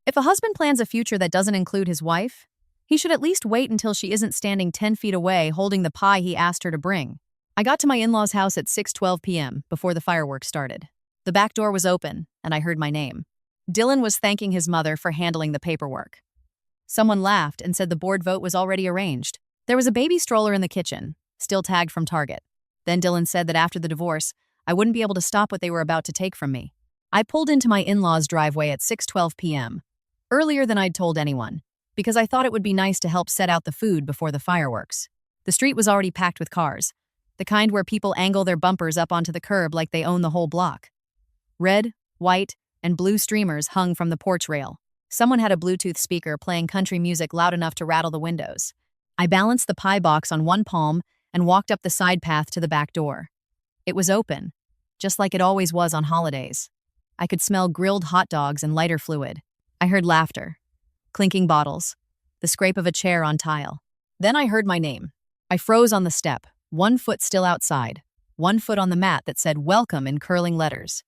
If a husband plans a future that doesn't include his wife, he should at least wait until she isn't standing 10 feet away holding the pie he asked her to bring. I got to my in-laws' house at 6:12 p.m. before the fireworks started. The back door was open, and I heard my name. Dylan was thanking his mother for handling the paperwork. Someone laughed and said the board vote was already arranged. There was a baby stroller in the kitchen, still tagged from Target. Then Dylan said that after the divorce, I wouldn't be able to stop what they were about to take from me. I pulled into my in-laws' driveway at 6:12 p.m., earlier than I'd told anyone, because I thought it would be nice to help set out the food before the fireworks. The street was already packed with cars, the kind where people angle their bumpers up onto the curb like they own the whole block. Red, white, and blue streamers hung from the porch rail. Someone had a Bluetooth speaker playing country music loud enough to rattle the windows. I balanced the pie box on one palm and walked up the side path to the back door. It was open, just like it always was on holidays. I could smell grilled hot dogs and lighter fluid. I heard laughter, clinking bottles, the scrape of a chair on tile. Then I heard my name. I froze on the step, one foot still outside, one foot on the mat that said "Welcome" in curling letters.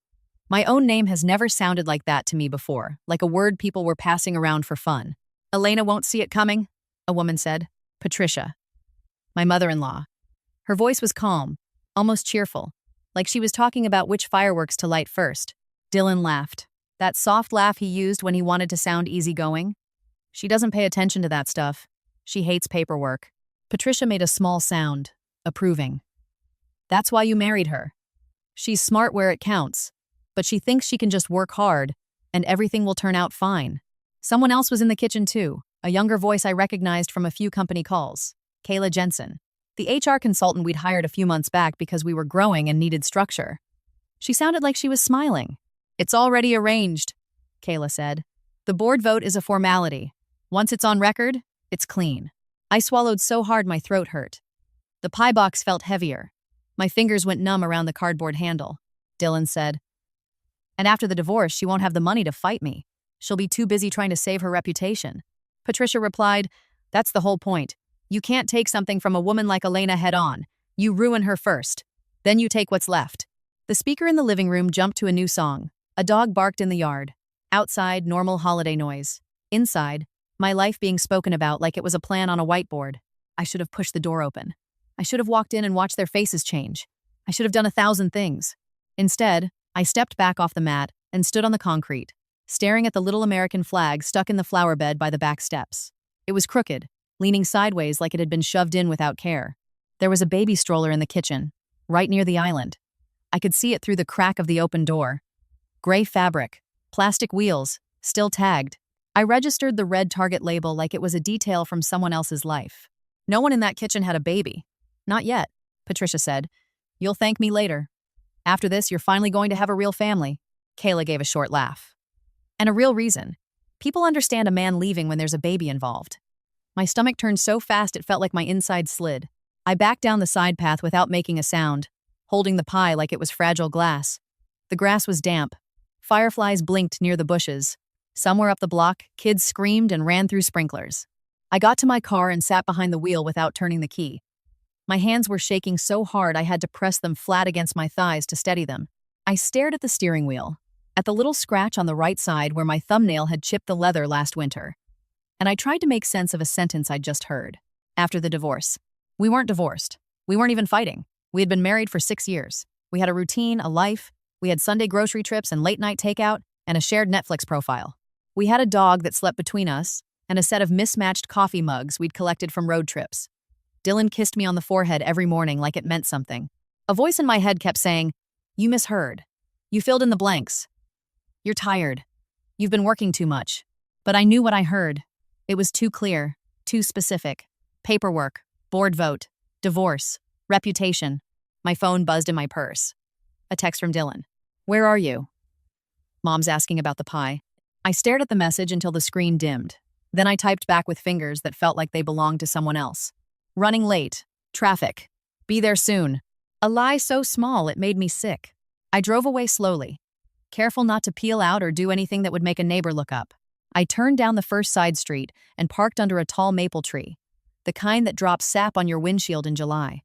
My own name has never sounded like that to me before, like a word people were passing around for fun. "Elena won't see it coming," a woman said. "Patricia." My mother-in-law. Her voice was calm, almost cheerful, like she was talking about which fireworks to light first. Dylan laughed. That soft laugh he used when he wanted to sound easygoing. "She doesn't pay attention to that stuff. She hates paperwork." Patricia made a small sound, approving. "That's why you married her. She's smart where it counts, but she thinks she can just work hard, and everything will turn out fine." Someone else was in the kitchen too, a younger voice I recognized from a few company calls. Kayla Jensen, the HR consultant we'd hired a few months back because we were growing and needed structure. She sounded like she was smiling. "It's already arranged," Kayla said. "The board vote is a formality. Once it's on record, it's clean." I swallowed so hard my throat hurt. The pie box felt heavier. My fingers went numb around the cardboard handle. Dylan said, "And after the divorce, she won't have the money to fight me. She'll be too busy trying to save her reputation." Patricia replied, "That's the whole point. You can't take something from a woman like Elena head on. You ruin her first. Then you take what's left." The speaker in the living room jumped to a new song. A dog barked in the yard. Outside, normal holiday noise. Inside, my life being spoken about like it was a plan on a whiteboard. I should have pushed the door open. I should have walked in and watched their faces change. I should have done 1,000 things. Instead, I stepped back off the mat and stood on the concrete, staring at the little American flag stuck in the flower bed by the back steps. It was crooked, leaning sideways like it had been shoved in without care. There was a baby stroller in the kitchen, right near the island. I could see it through the crack of the open door. Gray fabric, plastic wheels, still tagged. I registered the red Target label like it was a detail from someone else's life. "No one in that kitchen had a baby." "Not yet," Patricia said. "You'll thank me later. After this, you're finally going to have a real family." Kayla gave a short laugh. "And a real reason. People understand a man leaving when there's a baby involved." My stomach turned so fast it felt like my inside slid. I backed down the side path without making a sound, holding the pie like it was fragile glass. The grass was damp. Fireflies blinked near the bushes. Somewhere up the block, kids screamed and ran through sprinklers. I got to my car and sat behind the wheel without turning the key. My hands were shaking so hard I had to press them flat against my thighs to steady them. I stared at the steering wheel, at the little scratch on the right side where my thumbnail had chipped the leather last winter. And I tried to make sense of a sentence I'd just heard. After the divorce. We weren't divorced. We weren't even fighting. We had been married for 6 years. We had a routine, a life. We had Sunday grocery trips and late-night takeout, and a shared Netflix profile. We had a dog that slept between us, and a set of mismatched coffee mugs we'd collected from road trips. Dylan kissed me on the forehead every morning like it meant something. A voice in my head kept saying, "You misheard. You filled in the blanks. You're tired. You've been working too much." But I knew what I heard. It was too clear, too specific. Paperwork, board vote, divorce, reputation. My phone buzzed in my purse. A text from Dylan. "Where are you?" "Mom's asking about the pie." I stared at the message until the screen dimmed. Then I typed back with fingers that felt like they belonged to someone else. "Running late. Traffic. Be there soon." A lie so small it made me sick. I drove away slowly, careful not to peel out or do anything that would make a neighbor look up. I turned down the first side street and parked under a tall maple tree, the kind that drops sap on your windshield in July.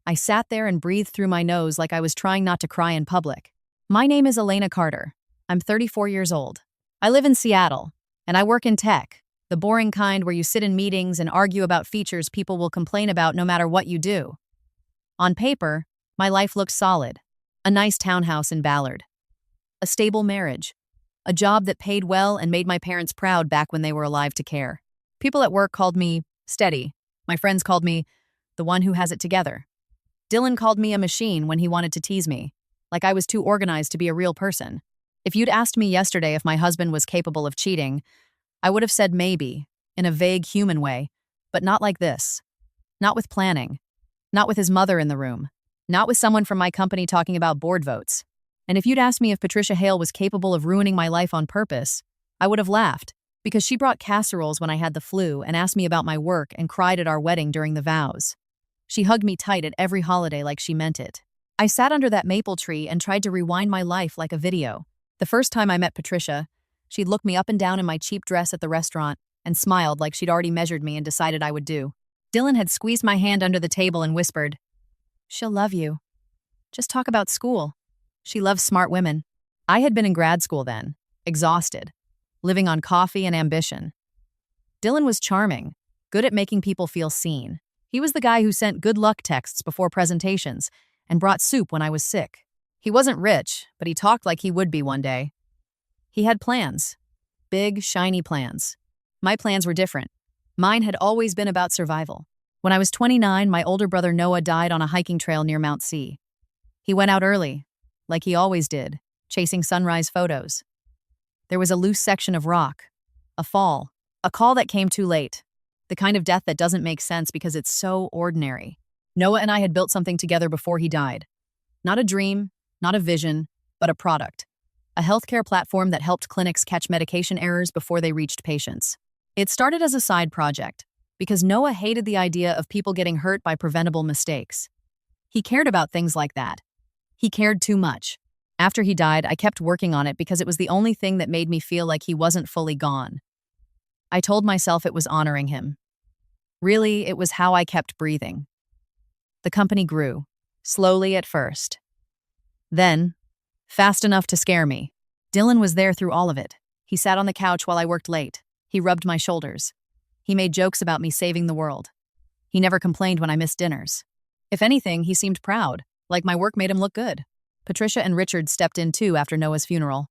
I sat there and breathed through my nose like I was trying not to cry in public. "My name is Elena Carter. I'm 34 years old. I live in Seattle, And I work in tech, the boring kind where you sit in meetings and argue about features people will complain about no matter what you do. On paper, my life looks solid. A nice townhouse in Ballard. A stable marriage. A job that paid well and made my parents proud back when they were alive to care. People at work called me steady. My friends called me the one who has it together. Dylan called me a machine when he wanted to tease me, like I was too organized to be a real person. If you'd asked me yesterday if my husband was capable of cheating, I would have said maybe, in a vague human way, but not like this. Not with planning. Not with his mother in the room. Not with someone from my company talking about board votes. And if you'd asked me if Patricia Hale was capable of ruining my life on purpose, I would have laughed, because she brought casseroles when I had the flu and asked me about my work and cried at our wedding during the vows. She hugged me tight at every holiday like she meant it. I sat under that maple tree and tried to rewind my life like a video. The first time I met Patricia, she'd look me up and down in my cheap dress at the restaurant and smiled like she'd already measured me and decided I would do. Dylan had squeezed my hand under the table and whispered, "She'll love you. Just talk about school. She loves smart women." I had been in grad school then, exhausted, living on coffee and ambition. Dylan was charming, good at making people feel seen. He was the guy who sent good luck texts before presentations and brought soup when I was sick. He wasn't rich, but he talked like he would be one day. He had plans. Big, shiny plans. My plans were different. Mine had always been about survival. When I was 29, my older brother Noah died on a hiking trail near Mount C. He went out early, like he always did, chasing sunrise photos. There was a loose section of rock, a fall, a call that came too late, the kind of death that doesn't make sense because it's so ordinary. Noah and I had built something together before he died. Not a dream, not a vision, but a product. A healthcare platform that helped clinics catch medication errors before they reached patients. It started as a side project, because Noah hated the idea of people getting hurt by preventable mistakes. He cared about things like that. He cared too much. After he died, I kept working on it because it was the only thing that made me feel like he wasn't fully gone. I told myself it was honoring him. Really, it was how I kept breathing. The company grew, slowly at first. Then, fast enough to scare me. Dylan was there through all of it. He sat on the couch while I worked late. He rubbed my shoulders. He made jokes about me saving the world. He never complained when I missed dinners. If anything, he seemed proud, like my work made him look good. Patricia and Richard stepped in too after Noah's funeral.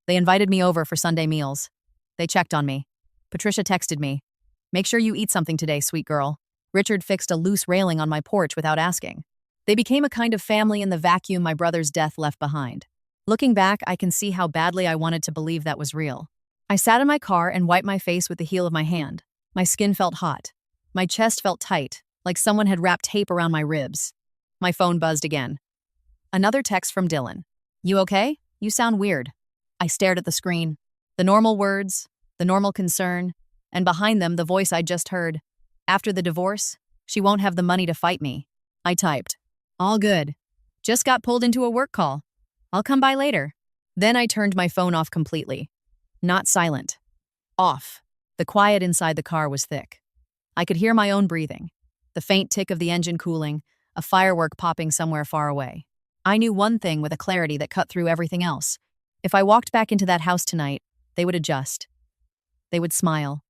They invited me over for Sunday meals. They checked on me. Patricia texted me, "Make sure you eat something today, sweet girl." Richard fixed a loose railing on my porch without asking. They became a kind of family in the vacuum my brother's death left behind. Looking back, I can see how badly I wanted to believe that was real. I sat in my car and wiped my face with the heel of my hand. My skin felt hot. My chest felt tight, like someone had wrapped tape around my ribs. My phone buzzed again. Another text from Dylan. "You okay? You sound weird." I stared at the screen. The normal words, the normal concern, and behind them the voice I'd just heard. "After the divorce, she won't have the money to fight me." I typed, "All good. Just got pulled into a work call. I'll come by later." Then I turned my phone off completely. Not silent. Off. The quiet inside the car was thick. I could hear my own breathing, the faint tick of the engine cooling, a firework popping somewhere far away. I knew one thing with a clarity that cut through everything else. If I walked back into that house tonight, they would adjust. They would smile.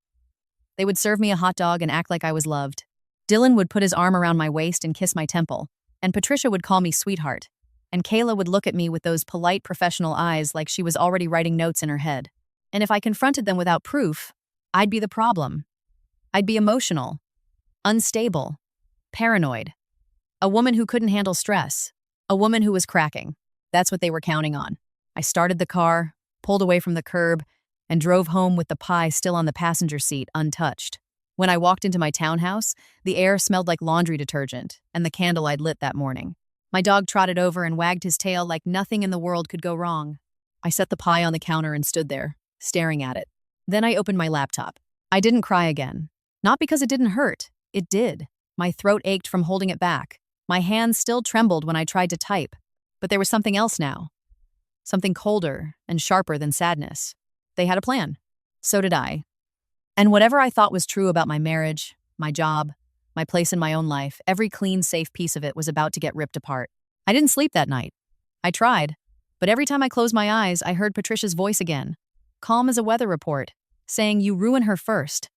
They would serve me a hot dog and act like I was loved. Dylan would put his arm around my waist and kiss my temple, and Patricia would call me sweetheart, and Kayla would look at me with those polite professional eyes like she was already writing notes in her head. And if I confronted them without proof, I'd be the problem. I'd be emotional, unstable, paranoid. A woman who couldn't handle stress. A woman who was cracking. That's what they were counting on. I started the car, pulled away from the curb, and drove home with the pie still on the passenger seat, untouched. When I walked into my townhouse, the air smelled like laundry detergent and the candle I'd lit that morning. My dog trotted over and wagged his tail like nothing in the world could go wrong. I set the pie on the counter and stood there, staring at it. Then I opened my laptop. I didn't cry again. Not because it didn't hurt. It did. My throat ached from holding it back. My hands still trembled when I tried to type. But there was something else now. Something colder and sharper than sadness. They had a plan. So did I. And whatever I thought was true about my marriage, my job, my place in my own life, every clean, safe piece of it was about to get ripped apart. I didn't sleep that night. I tried. But every time I closed my eyes, I heard Patricia's voice again. Calm as a weather report. saying you ruin her first,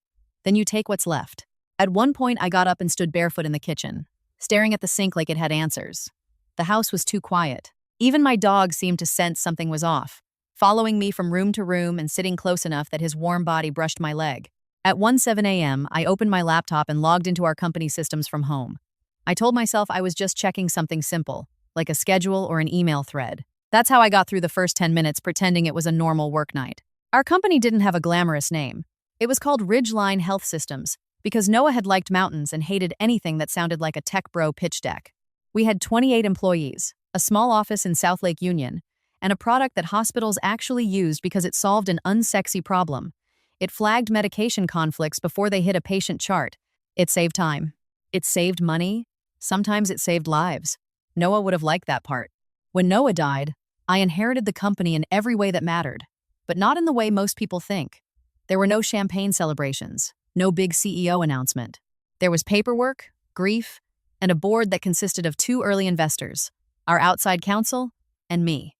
then you take what's left. At one point, I got up and stood barefoot in the kitchen, staring at the sink like it had answers. The house was too quiet. Even my dog seemed to sense something was off, following me from room to room and sitting close enough that his warm body brushed my leg. At 1:07 a.m., I opened my laptop and logged into our company systems from home. I told myself I was just checking something simple, like a schedule or an email thread. That's how I got through the first 10 minutes pretending it was a normal work night. Our company didn't have a glamorous name. It was called Ridgeline Health Systems because Noah had liked mountains and hated anything that sounded like a tech bro pitch deck. We had 28 employees, a small office in South Lake Union, and a product that hospitals actually used because it solved an unsexy problem. It flagged medication conflicts before they hit a patient chart. It saved time. It saved money. Sometimes it saved lives. Noah would have liked that part. When Noah died, I inherited the company in every way that mattered, but not in the way most people think. There were no champagne celebrations, no big CEO announcement. There was paperwork, grief, and a board that consisted of 2 early investors, our outside counsel, and me.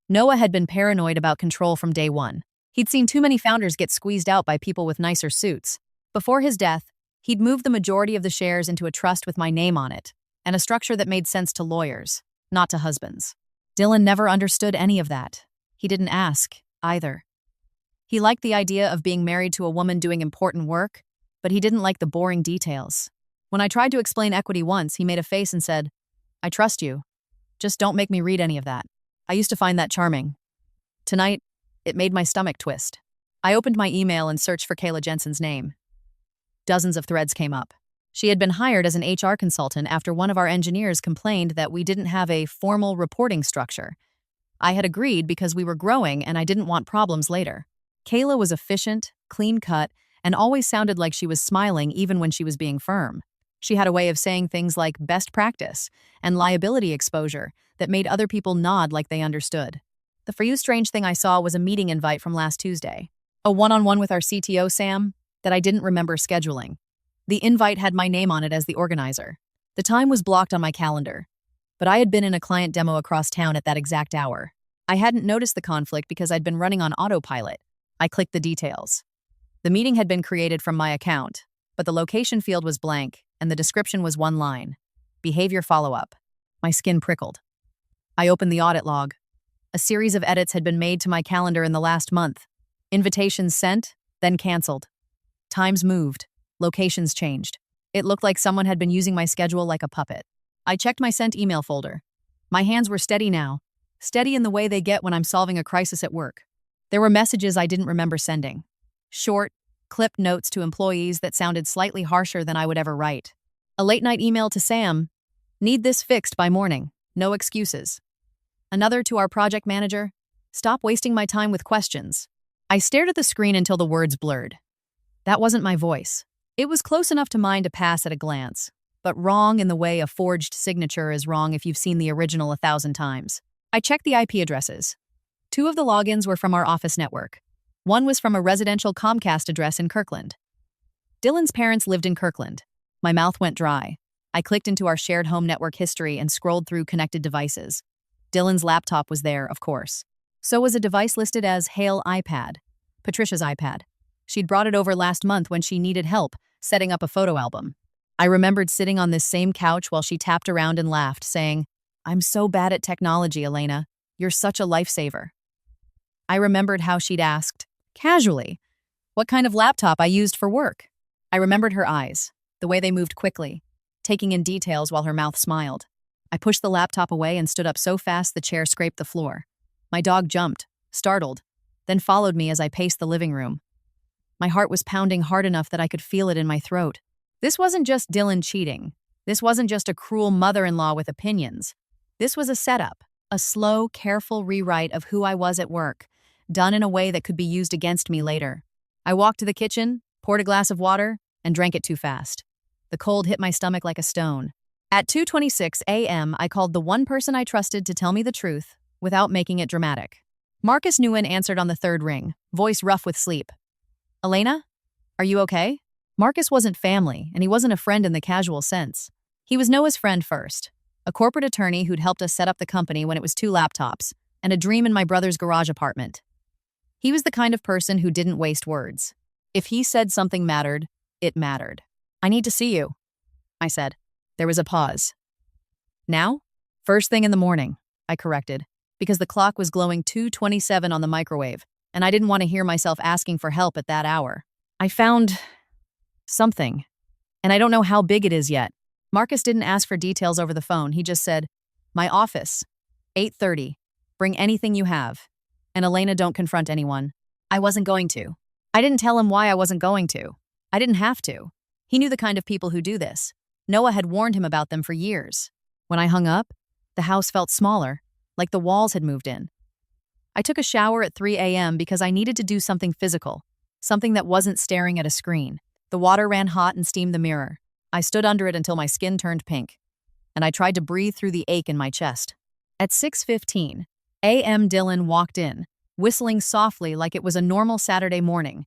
Noah had been paranoid about control from day one. He'd seen too many founders get squeezed out by people with nicer suits. Before his death, he'd moved the majority of the shares into a trust with my name on it, and a structure that made sense to lawyers, not to husbands. Dylan never understood any of that. He didn't ask, either. He liked the idea of being married to a woman doing important work, but he didn't like the boring details. When I tried to explain equity once, he made a face and said, "I trust you. Just don't make me read any of that." I used to find that charming. Tonight, it made my stomach twist. I opened my email and searched for Kayla Jensen's name. Dozens of threads came up. She had been hired as an HR consultant after one of our engineers complained that we didn't have a formal reporting structure. I had agreed because we were growing and I didn't want problems later. Kayla was efficient, clean-cut, and always sounded like she was smiling even when she was being firm. She had a way of saying things like best practice and liability exposure that made other people nod like they understood. The for you strange thing I saw was a meeting invite from last Tuesday, a one-on-one with our CTO, Sam, that I didn't remember scheduling. The invite had my name on it as the organizer. The time was blocked on my calendar, but I had been in a client demo across town at that exact hour. I hadn't noticed the conflict because I'd been running on autopilot. I clicked the details. The meeting had been created from my account, but the location field was blank and the description was one line: behavior follow-up. My skin prickled. I opened the audit log. A series of edits had been made to my calendar in the last month. Invitations sent, then canceled. Times moved. Locations changed. It looked like someone had been using my schedule like a puppet. I checked my sent email folder. My hands were steady now, steady in the way they get when I'm solving a crisis at work. There were messages I didn't remember sending. Short, clipped notes to employees that sounded slightly harsher than I would ever write. A late-night email to Sam. Need this fixed by morning. No excuses. Another to our project manager. Stop wasting my time with questions. I stared at the screen until the words blurred. That wasn't my voice. It was close enough to mine to pass at a glance, but wrong in the way a forged signature is wrong if you've seen the original 1,000 times. I checked the IP addresses. 2 of the logins were from our office network. One was from a residential Comcast address in Kirkland. Dylan's parents lived in Kirkland. My mouth went dry. I clicked into our shared home network history and scrolled through connected devices. Dylan's laptop was there, of course. So was a device listed as Hale iPad, Patricia's iPad. She'd brought it over last month when she needed help setting up a photo album. I remembered sitting on this same couch while she tapped around and laughed, saying, "I'm so bad at technology, Elena. You're such a lifesaver." I remembered how she'd asked, casually, what kind of laptop I used for work. I remembered her eyes, the way they moved quickly, taking in details while her mouth smiled. I pushed the laptop away and stood up so fast the chair scraped the floor. My dog jumped, startled, then followed me as I paced the living room. My heart was pounding hard enough that I could feel it in my throat. This wasn't just Dylan cheating. This wasn't just a cruel mother-in-law with opinions. This was a setup, a slow, careful rewrite of who I was at work, done in a way that could be used against me later. I walked to the kitchen, poured a glass of water, and drank it too fast. The cold hit my stomach like a stone. At 2:26 a.m., I called the one person I trusted to tell me the truth without making it dramatic. Marcus Nguyen answered on the third ring, voice rough with sleep. "Elena? Are you okay?" Marcus wasn't family, and he wasn't a friend in the casual sense. He was Noah's friend first, a corporate attorney who'd helped us set up the company when it was 2 laptops, and a dream in my brother's garage apartment. He was the kind of person who didn't waste words. If he said something mattered, it mattered. I need to see you, I said. There was a pause. Now? First thing in the morning, I corrected, because the clock was glowing 2:27 on the microwave, and I didn't want to hear myself asking for help at that hour. I found something, and I don't know how big it is yet. Marcus didn't ask for details over the phone. He just said, my office, 8:30. Bring anything you have. And Elena, don't confront anyone. I wasn't going to. I didn't tell him why I wasn't going to. I didn't have to. He knew the kind of people who do this. Noah had warned him about them for years. When I hung up, the house felt smaller, like the walls had moved in. I took a shower at 3 a.m. because I needed to do something physical, something that wasn't staring at a screen. The water ran hot and steamed the mirror. I stood under it until my skin turned pink, and I tried to breathe through the ache in my chest. At 6:15 a.m. Dylan walked in, whistling softly like it was a normal Saturday morning.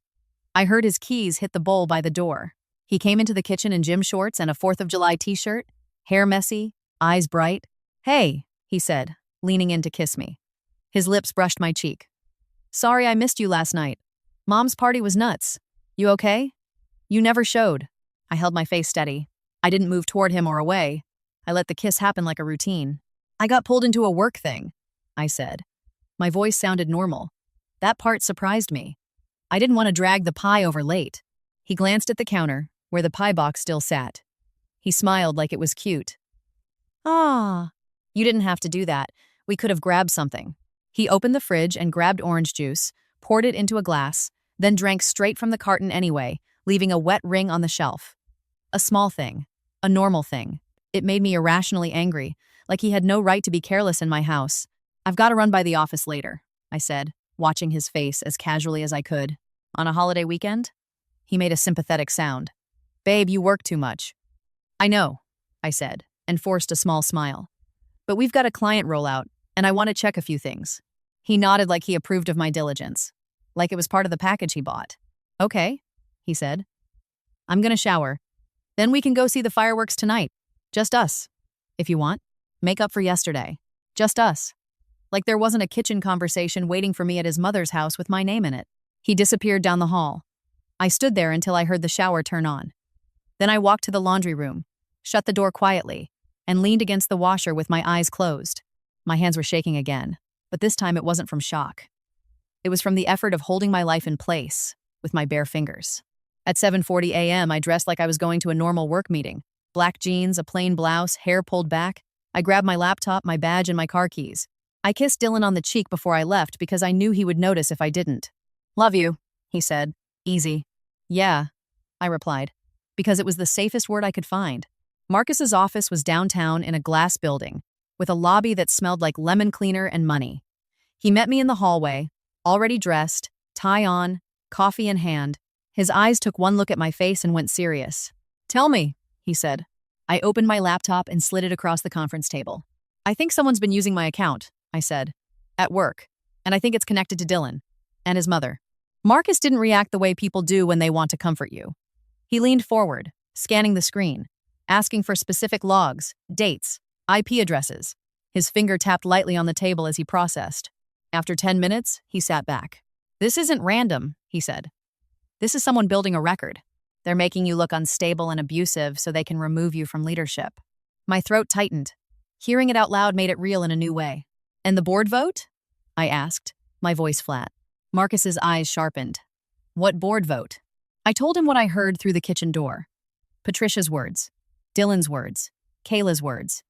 I heard his keys hit the bowl by the door. He came into the kitchen in gym shorts and a 4th of July t-shirt, hair messy, eyes bright. Hey, he said, leaning in to kiss me. His lips brushed my cheek. Sorry I missed you last night. Mom's party was nuts. You okay? You never showed. I held my face steady. I didn't move toward him or away. I let the kiss happen like a routine. I got pulled into a work thing, I said. My voice sounded normal. That part surprised me. I didn't want to drag the pie over late. He glanced at the counter, where the pie box still sat. He smiled like it was cute. Ah, you didn't have to do that. We could have grabbed something. He opened the fridge and grabbed orange juice, poured it into a glass, then drank straight from the carton anyway, leaving a wet ring on the shelf. A small thing. A normal thing. It made me irrationally angry, like he had no right to be careless in my house. I've got to run by the office later, I said, watching his face as casually as I could. On a holiday weekend? He made a sympathetic sound. Babe, you work too much. I know, I said, and forced a small smile. But we've got a client rollout, and I want to check a few things. He nodded like he approved of my diligence, like it was part of the package he bought. Okay, he said. I'm gonna shower. Then we can go see the fireworks tonight. Just us. If you want. Make up for yesterday. Just us. Like there wasn't a kitchen conversation waiting for me at his mother's house with my name in it. He disappeared down the hall. I stood there until I heard the shower turn on. Then I walked to the laundry room, shut the door quietly, and leaned against the washer with my eyes closed. My hands were shaking again, but this time it wasn't from shock. It was from the effort of holding my life in place with my bare fingers. At 7:40 a.m., I dressed like I was going to a normal work meeting. Black jeans, a plain blouse, hair pulled back. I grabbed my laptop, my badge, and my car keys. I kissed Dylan on the cheek before I left because I knew he would notice if I didn't. Love you, he said. Easy. Yeah, I replied, because it was the safest word I could find. Marcus's office was downtown in a glass building, with a lobby that smelled like lemon cleaner and money. He met me in the hallway, already dressed, tie on, coffee in hand. His eyes took one look at my face and went serious. Tell me, he said. I opened my laptop and slid it across the conference table. I think someone's been using my account, I said, at work, and I think it's connected to Dylan and his mother. Marcus didn't react the way people do when they want to comfort you. He leaned forward, scanning the screen, asking for specific logs, dates, IP addresses. His finger tapped lightly on the table as he processed. After 10 minutes, he sat back. This isn't random, he said. This is someone building a record. They're making you look unstable and abusive so they can remove you from leadership. My throat tightened. Hearing it out loud made it real in a new way. And the board vote? I asked, my voice flat. Marcus's eyes sharpened. What board vote? I told him what I heard through the kitchen door. Patricia's words, Dylan's words, Kayla's words,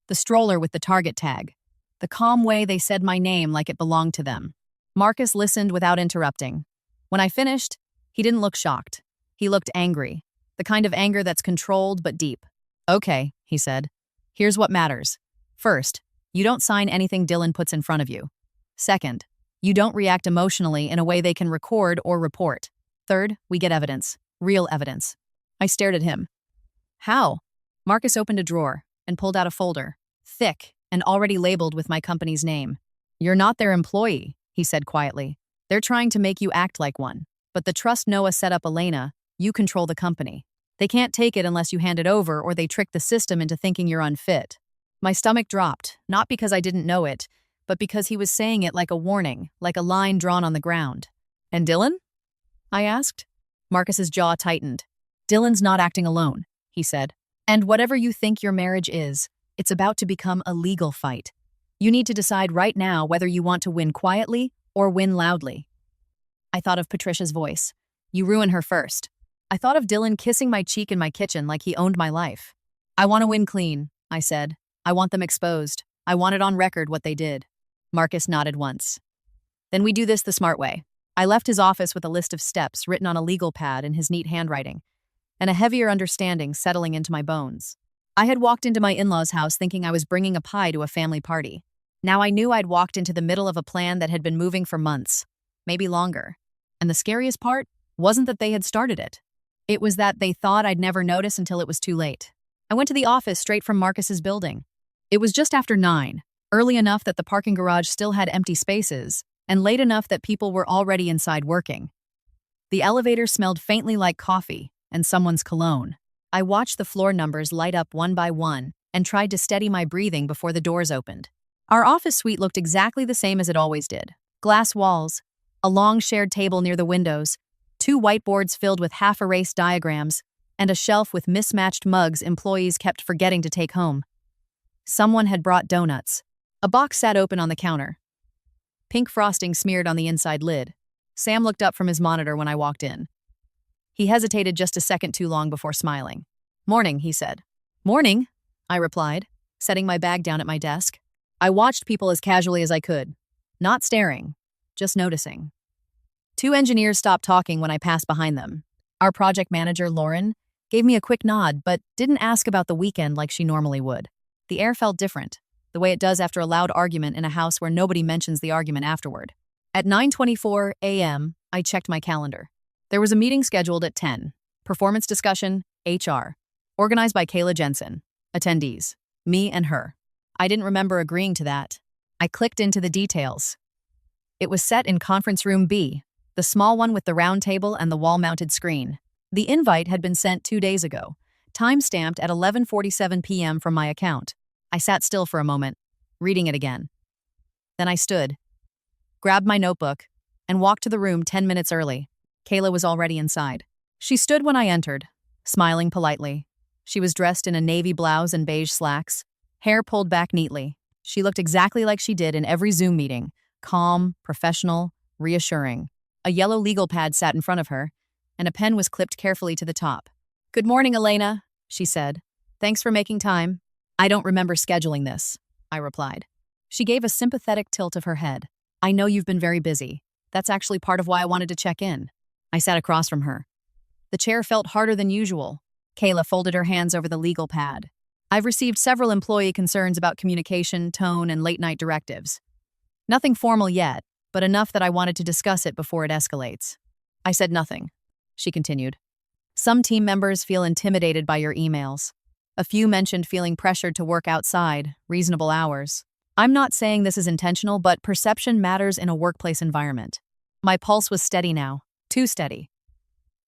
the stroller with the Target tag, the calm way they said my name like it belonged to them. Marcus listened without interrupting. When I finished, he didn't look shocked. He looked angry, the kind of anger that's controlled but deep. Okay, he said. Here's what matters. First, you don't sign anything Dylan puts in front of you. Second, you don't react emotionally in a way they can record or report. Third, we get evidence. Real evidence. I stared at him. How? Marcus opened a drawer and pulled out a folder, thick and already labeled with my company's name. You're not their employee, he said quietly. They're trying to make you act like one. But the trust Noah set up Elena, you control the company. They can't take it unless you hand it over or they trick the system into thinking you're unfit. My stomach dropped, not because I didn't know it, but because he was saying it like a warning, like a line drawn on the ground. And Dylan? I asked. Marcus's jaw tightened. Dylan's not acting alone, he said. And whatever you think your marriage is, it's about to become a legal fight. You need to decide right now whether you want to win quietly or win loudly. I thought of Patricia's voice. You ruin her first. I thought of Dylan kissing my cheek in my kitchen like he owned my life. I want to win clean, I said. I want them exposed. I want it on record what they did. Marcus nodded once. Then we do this the smart way. I left his office with a list of steps written on a legal pad in his neat handwriting, and a heavier understanding settling into my bones. I had walked into my in-laws' house thinking I was bringing a pie to a family party. Now I knew I'd walked into the middle of a plan that had been moving for months, maybe longer. And the scariest part wasn't that they had started it. It was that they thought I'd never notice until it was too late. I went to the office straight from Marcus's building. It was just after 9, early enough that the parking garage still had empty spaces, and late enough that people were already inside working. The elevator smelled faintly like coffee and someone's cologne. I watched the floor numbers light up one by one and tried to steady my breathing before the doors opened. Our office suite looked exactly the same as it always did. Glass walls, a long shared table near the windows, 2 whiteboards filled with half-erased diagrams, and a shelf with mismatched mugs employees kept forgetting to take home. Someone had brought donuts. A box sat open on the counter. Pink frosting smeared on the inside lid. Sam looked up from his monitor when I walked in. He hesitated just a second too long before smiling. Morning, he said. Morning, I replied, setting my bag down at my desk. I watched people as casually as I could, not staring, just noticing. 2 engineers stopped talking when I passed behind them. Our project manager, Lauren, gave me a quick nod but didn't ask about the weekend like she normally would. The air felt different, the way it does after a loud argument in a house where nobody mentions the argument afterward. At 9:24 a.m., I checked my calendar. There was a meeting scheduled at 10. Performance discussion, HR. Organized by Kayla Jensen. Attendees. Me and her. I didn't remember agreeing to that. I clicked into the details. It was set in conference room B, the small one with the round table and the wall-mounted screen. The invite had been sent 2 days ago, time-stamped at 11:47 p.m. from my account. I sat still for a moment, reading it again. Then I stood, grabbed my notebook, and walked to the room 10 minutes early. Kayla was already inside. She stood when I entered, smiling politely. She was dressed in a navy blouse and beige slacks, hair pulled back neatly. She looked exactly like she did in every Zoom meeting, calm, professional, reassuring. A yellow legal pad sat in front of her, and a pen was clipped carefully to the top. Good morning, Elena, she said. Thanks for making time. I don't remember scheduling this, I replied. She gave a sympathetic tilt of her head. I know you've been very busy. That's actually part of why I wanted to check in. I sat across from her. The chair felt harder than usual. Kayla folded her hands over the legal pad. I've received several employee concerns about communication, tone, and late-night directives. Nothing formal yet, but enough that I wanted to discuss it before it escalates. I said nothing, she continued. Some team members feel intimidated by your emails. A few mentioned feeling pressured to work outside, reasonable hours. I'm not saying this is intentional, but perception matters in a workplace environment. My pulse was steady now, too steady.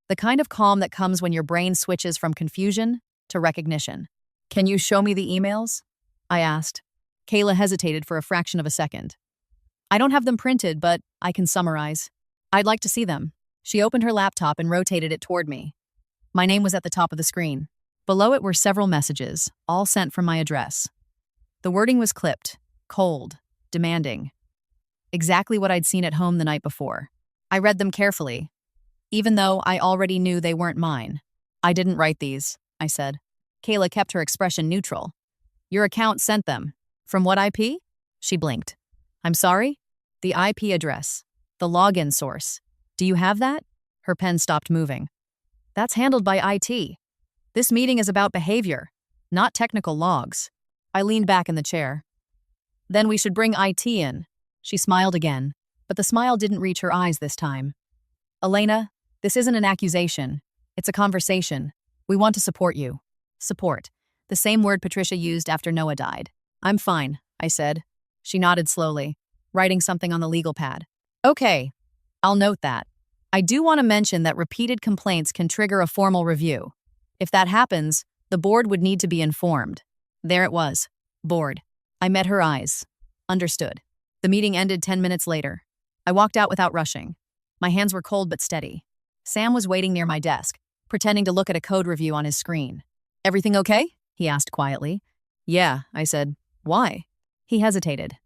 The kind of calm that comes when your brain switches from confusion to recognition. Can you show me the emails? I asked. Kayla hesitated for a fraction of a second. I don't have them printed, but I can summarize. I'd like to see them. She opened her laptop and rotated it toward me. My name was at the top of the screen. Below it were several messages, all sent from my address. The wording was clipped, cold, demanding. Exactly what I'd seen at home the night before. I read them carefully, even though I already knew they weren't mine. I didn't write these, I said. Kayla kept her expression neutral. Your account sent them. From what IP? She blinked. I'm sorry? The IP address. The login source. Do you have that? Her pen stopped moving. That's handled by IT. This meeting is about behavior, not technical logs. I leaned back in the chair. Then we should bring IT in. She smiled again, but the smile didn't reach her eyes this time. Elena, this isn't an accusation. It's a conversation. We want to support you. Support. The same word Patricia used after Noah died. I'm fine, I said. She nodded slowly, writing something on the legal pad. Okay, I'll note that. I do want to mention that repeated complaints can trigger a formal review. If that happens, the board would need to be informed. There it was. Board. I met her eyes. Understood. The meeting ended 10 minutes later. I walked out without rushing. My hands were cold but steady. Sam was waiting near my desk, pretending to look at a code review on his screen. "Everything okay?" he asked quietly. "Yeah," I said. "Why?" He hesitated.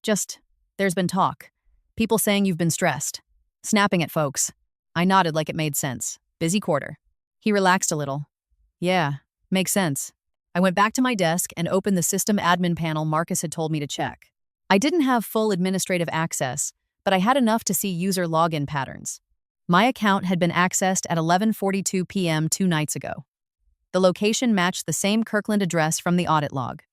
"Just, there's been talk. People saying you've been stressed. Snapping at folks." I nodded like it made sense. Busy quarter. He relaxed a little. "Yeah, makes sense." I went back to my desk and opened the system admin panel Marcus had told me to check. I didn't have full administrative access, but I had enough to see user login patterns. My account had been accessed at 11:42 p.m. 2 nights ago. The location matched the same Kirkland address from the audit log.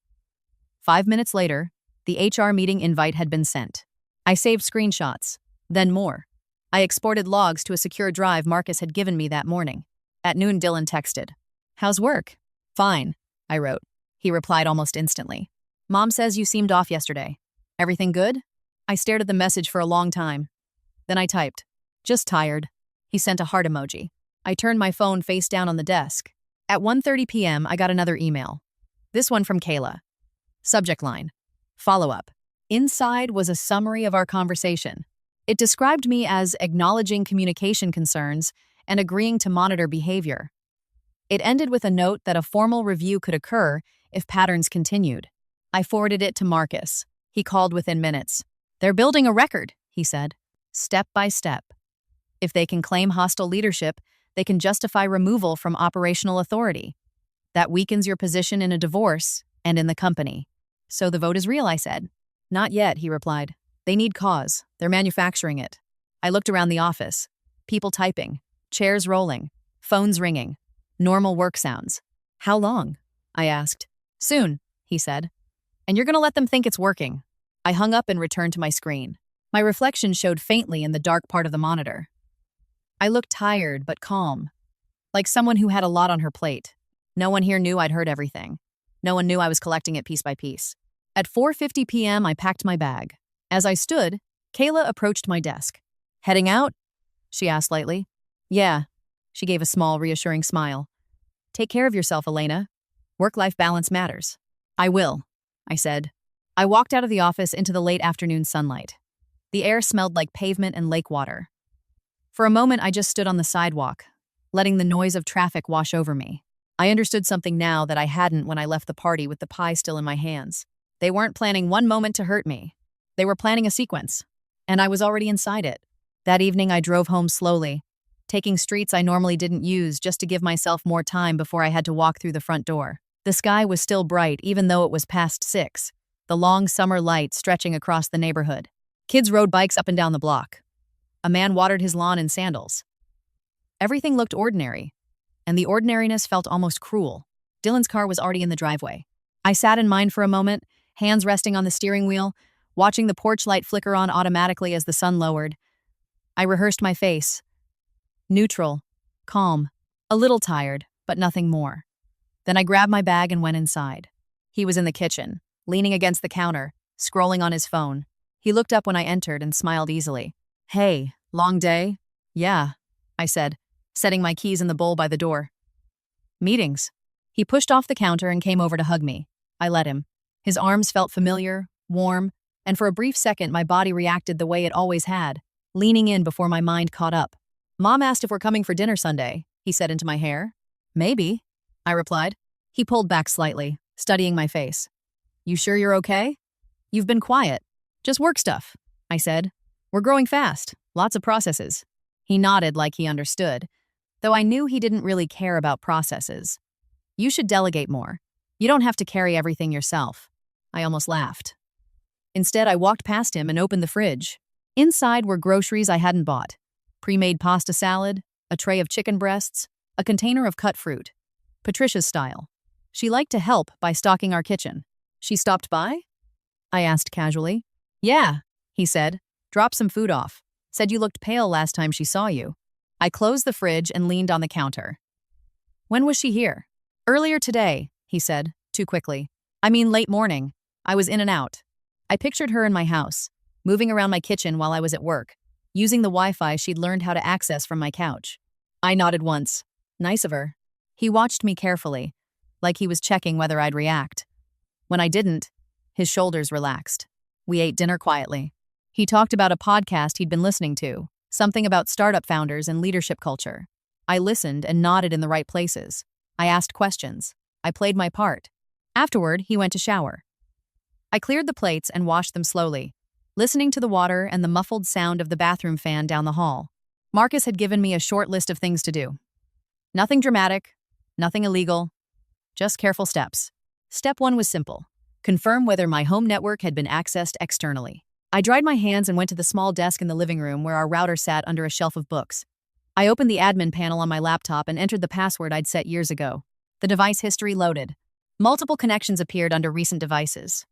5 minutes later, the HR meeting invite had been sent. I saved screenshots, then more. I exported logs to a secure drive Marcus had given me that morning. At noon, Dylan texted, "How's work?" "Fine," I wrote. He replied almost instantly. "Mom says you seemed off yesterday. Everything good?" I stared at the message for a long time. Then I typed, "Just tired." He sent a heart emoji. I turned my phone face down on the desk. At 1:30 p.m., I got another email. This one from Kayla. Subject line, "Follow-up." Inside was a summary of our conversation. It described me as acknowledging communication concerns and agreeing to monitor behavior. It ended with a note that a formal review could occur if patterns continued. I forwarded it to Marcus. He called within minutes. "They're building a record," he said, "step by step. If they can claim hostile leadership, they can justify removal from operational authority. That weakens your position in a divorce and in the company." "So the vote is real," I said. "Not yet," he replied. "They need cause. They're manufacturing it." I looked around the office. People typing, chairs rolling, phones ringing, normal work sounds. "How long?" I asked. "Soon," he said. "And you're going to let them think it's working." I hung up and returned to my screen. My reflection showed faintly in the dark part of the monitor. I looked tired but calm, like someone who had a lot on her plate. No one here knew I'd heard everything. No one knew I was collecting it piece by piece. At 4:50 p.m., I packed my bag. As I stood, Kayla approached my desk. "Heading out?" she asked lightly. "Yeah." She gave a small, reassuring smile. "Take care of yourself, Elena. Work-life balance matters." "I will," I said. I walked out of the office into the late afternoon sunlight. The air smelled like pavement and lake water. For a moment, I just stood on the sidewalk, letting the noise of traffic wash over me. I understood something now that I hadn't when I left the party with the pie still in my hands. They weren't planning one moment to hurt me. They were planning a sequence, and I was already inside it. That evening, I drove home slowly, taking streets I normally didn't use just to give myself more time before I had to walk through the front door. The sky was still bright even though it was past 6, the long summer light stretching across the neighborhood. Kids rode bikes up and down the block. A man watered his lawn in sandals. Everything looked ordinary, and the ordinariness felt almost cruel. Dylan's car was already in the driveway. I sat in mine for a moment, hands resting on the steering wheel, watching the porch light flicker on automatically as the sun lowered. I rehearsed my face. Neutral, calm, a little tired, but nothing more. Then I grabbed my bag and went inside. He was in the kitchen, leaning against the counter, scrolling on his phone. He looked up when I entered and smiled easily. "Hey, long day?" "Yeah," I said, setting my keys in the bowl by the door. "Meetings." He pushed off the counter and came over to hug me. I let him. His arms felt familiar, warm, and for a brief second my body reacted the way it always had, leaning in before my mind caught up. "Mom asked if we're coming for dinner Sunday," he said into my hair. "Maybe," I replied. He pulled back slightly, studying my face. "You sure you're okay?" "You've been quiet. Just work stuff," I said. "We're growing fast. Lots of processes." He nodded like he understood, though I knew he didn't really care about processes. "You should delegate more. You don't have to carry everything yourself." I almost laughed. Instead, I walked past him and opened the fridge. Inside were groceries I hadn't bought. Pre-made pasta salad, a tray of chicken breasts, a container of cut fruit. Patricia's style. She liked to help by stocking our kitchen. "She stopped by?" I asked casually. "Yeah," he said. "Dropped some food off. Said you looked pale last time she saw you." I closed the fridge and leaned on the counter. "When was she here?" "Earlier today," he said, too quickly. "I mean late morning. I was in and out." I pictured her in my house, moving around my kitchen while I was at work, using the Wi-Fi she'd learned how to access from my couch. I nodded once. Nice of her. He watched me carefully, like he was checking whether I'd react. When I didn't, his shoulders relaxed. We ate dinner quietly. He talked about a podcast he'd been listening to, Something about startup founders and leadership culture. I listened and nodded in the right places. I asked questions. I played my part. Afterward, he went to shower. I cleared the plates and washed them slowly, listening to the water and the muffled sound of the bathroom fan down the hall. Marcus had given me a short list of things to do. Nothing dramatic, nothing illegal, just careful steps. Step 1 was simple. Confirm whether my home network had been accessed externally. I dried my hands and went to the small desk in the living room where our router sat under a shelf of books. I opened the admin panel on my laptop and entered the password I'd set years ago. The device history loaded. Multiple connections appeared under recent devices.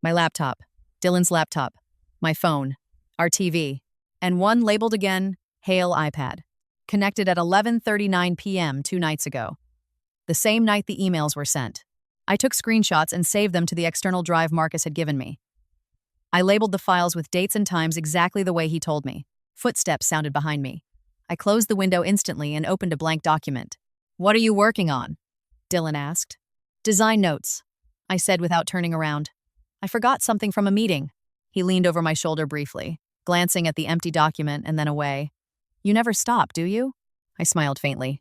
My laptop, Dylan's laptop, my phone, our TV, and one labeled again, Hail iPad. Connected at 11:39 p.m. 2 nights ago. The same night the emails were sent. I took screenshots and saved them to the external drive Marcus had given me. I labeled the files with dates and times exactly the way he told me. Footsteps sounded behind me. I closed the window instantly and opened a blank document. "What are you working on?" Dylan asked. "Design notes," I said without turning around. "I forgot something from a meeting." He leaned over my shoulder briefly, glancing at the empty document and then away. "You never stop, do you?" I smiled faintly.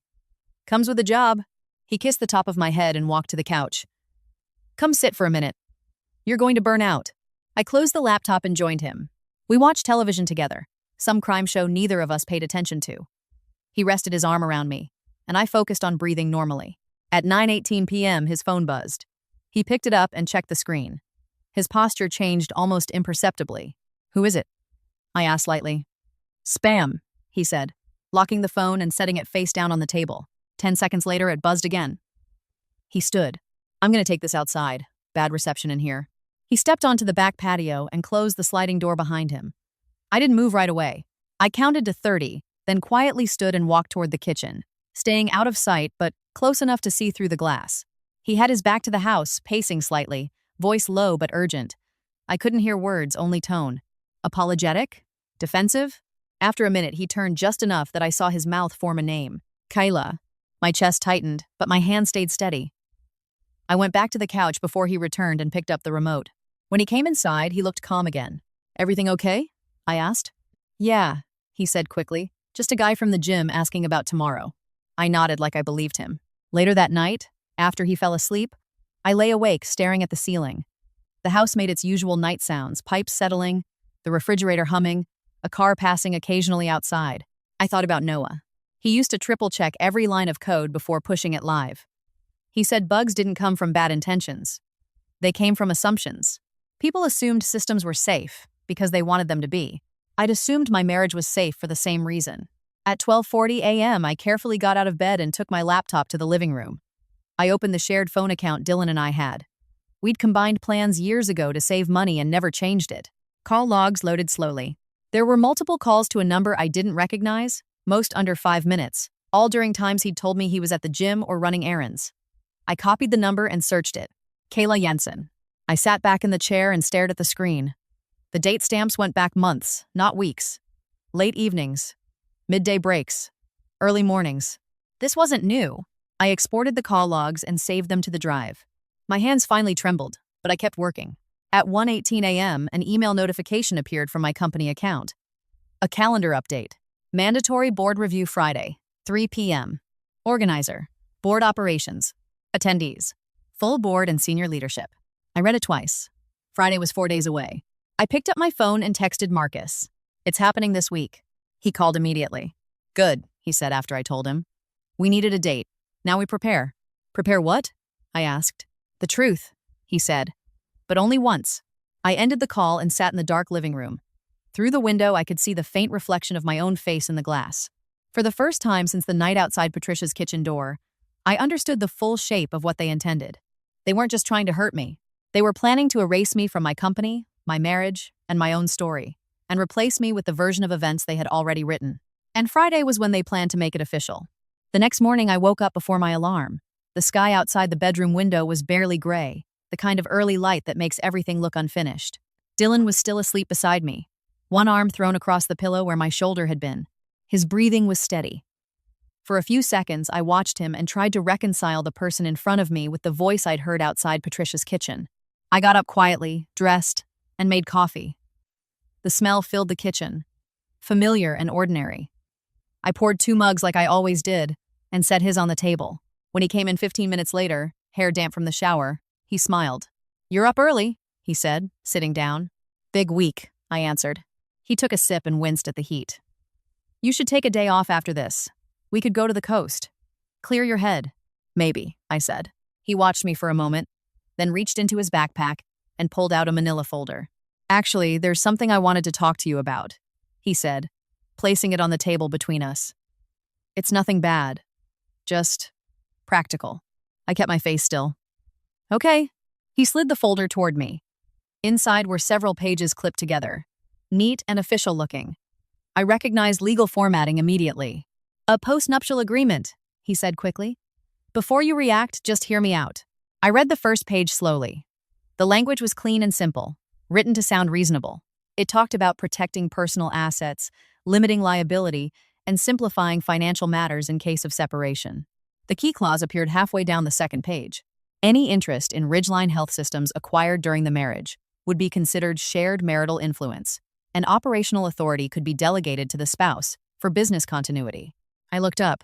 "Comes with the job." He kissed the top of my head and walked to the couch. "Come sit for a minute. You're going to burn out." I closed the laptop and joined him. We watched television together, some crime show neither of us paid attention to. He rested his arm around me, and I focused on breathing normally. At 9:18 p.m., his phone buzzed. He picked it up and checked the screen. His posture changed almost imperceptibly. "Who is it?" I asked lightly. "Spam," he said, locking the phone and setting it face down on the table. 10 seconds later, it buzzed again. He stood. "I'm going to take this outside. Bad reception in here." He stepped onto the back patio and closed the sliding door behind him. I didn't move right away. I counted to 30, then quietly stood and walked toward the kitchen, staying out of sight but close enough to see through the glass. He had his back to the house, pacing slightly, voice low but urgent. I couldn't hear words, only tone. Apologetic? Defensive? After a minute, he turned just enough that I saw his mouth form a name. "Kyla." My chest tightened, but my hand stayed steady. I went back to the couch before he returned and picked up the remote. When he came inside, he looked calm again. "Everything okay?" I asked. "Yeah," he said quickly. "Just a guy from the gym asking about tomorrow." I nodded like I believed him. Later that night, after he fell asleep, I lay awake staring at the ceiling. The house made its usual night sounds, pipes settling, the refrigerator humming, a car passing occasionally outside. I thought about Noah. He used to triple-check every line of code before pushing it live. He said bugs didn't come from bad intentions. They came from assumptions. People assumed systems were safe because they wanted them to be. I'd assumed my marriage was safe for the same reason. At 12:40 a.m., I carefully got out of bed and took my laptop to the living room. I opened the shared phone account Dylan and I had. We'd combined plans years ago to save money and never changed it. Call logs loaded slowly. There were multiple calls to a number I didn't recognize, most under 5 minutes, all during times he'd told me he was at the gym or running errands. I copied the number and searched it. Kayla Jensen. I sat back in the chair and stared at the screen. The date stamps went back months, not weeks. Late evenings, midday breaks, early mornings. This wasn't new. I exported the call logs and saved them to the drive. My hands finally trembled, but I kept working. At 1:18 a.m., an email notification appeared from my company account. A calendar update. Mandatory board review Friday, 3 p.m. Organizer. Board operations. Attendees. Full board and senior leadership. I read it twice. Friday was 4 days away. I picked up my phone and texted Marcus. "It's happening this week." He called immediately. "Good," he said after I told him. "We needed a date. Now we prepare." "Prepare what?" I asked. "The truth," he said. But only once. I ended the call and sat in the dark living room. Through the window, I could see the faint reflection of my own face in the glass. For the first time since the night outside Patricia's kitchen door, I understood the full shape of what they intended. They weren't just trying to hurt me. They were planning to erase me from my company, my marriage, and my own story, and replace me with the version of events they had already written. And Friday was when they planned to make it official. The next morning, I woke up before my alarm. The sky outside the bedroom window was barely gray, the kind of early light that makes everything look unfinished. Dylan was still asleep beside me, one arm thrown across the pillow where my shoulder had been. His breathing was steady. For a few seconds, I watched him and tried to reconcile the person in front of me with the voice I'd heard outside Patricia's kitchen. I got up quietly, dressed, and made coffee. The smell filled the kitchen. familiar and ordinary. I poured 2 mugs like I always did and set his on the table. When he came in 15 minutes later, hair damp from the shower, he smiled. "You're up early," he said, sitting down. "Big week," I answered. He took a sip and winced at the heat. "You should take a day off after this. We could go to the coast. Clear your head." "Maybe," I said. He watched me for a moment, then reached into his backpack and pulled out a manila folder. "Actually, there's something I wanted to talk to you about," he said, placing it on the table between us. "It's nothing bad. Just practical." I kept my face still. "Okay." He slid the folder toward me. Inside were several pages clipped together, neat and official looking. I recognized legal formatting immediately. "A post-nuptial agreement," he said quickly. "Before you react, just hear me out." I read the first page slowly. The language was clean and simple, written to sound reasonable. It talked about protecting personal assets, limiting liability, and simplifying financial matters in case of separation. The key clause appeared halfway down the second page. Any interest in Ridgeline Health Systems acquired during the marriage would be considered shared marital influence, and operational authority could be delegated to the spouse for business continuity. I looked up.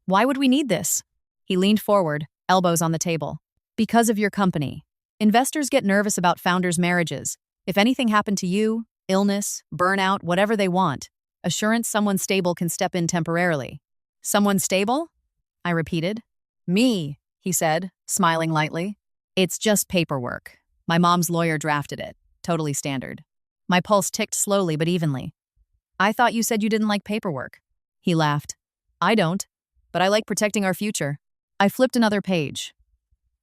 "Why would we need this?" He leaned forward, elbows on the table. "Because of your company. Investors get nervous about founders' marriages. If anything happened to you, illness, burnout, whatever they want, assurance someone stable can step in temporarily." "Someone stable?" I repeated. "Me," he said, smiling lightly. "It's just paperwork. My mom's lawyer drafted it. Totally standard." My pulse ticked slowly but evenly. "I thought you said you didn't like paperwork." He laughed. "I don't, but I like protecting our future." I flipped another page.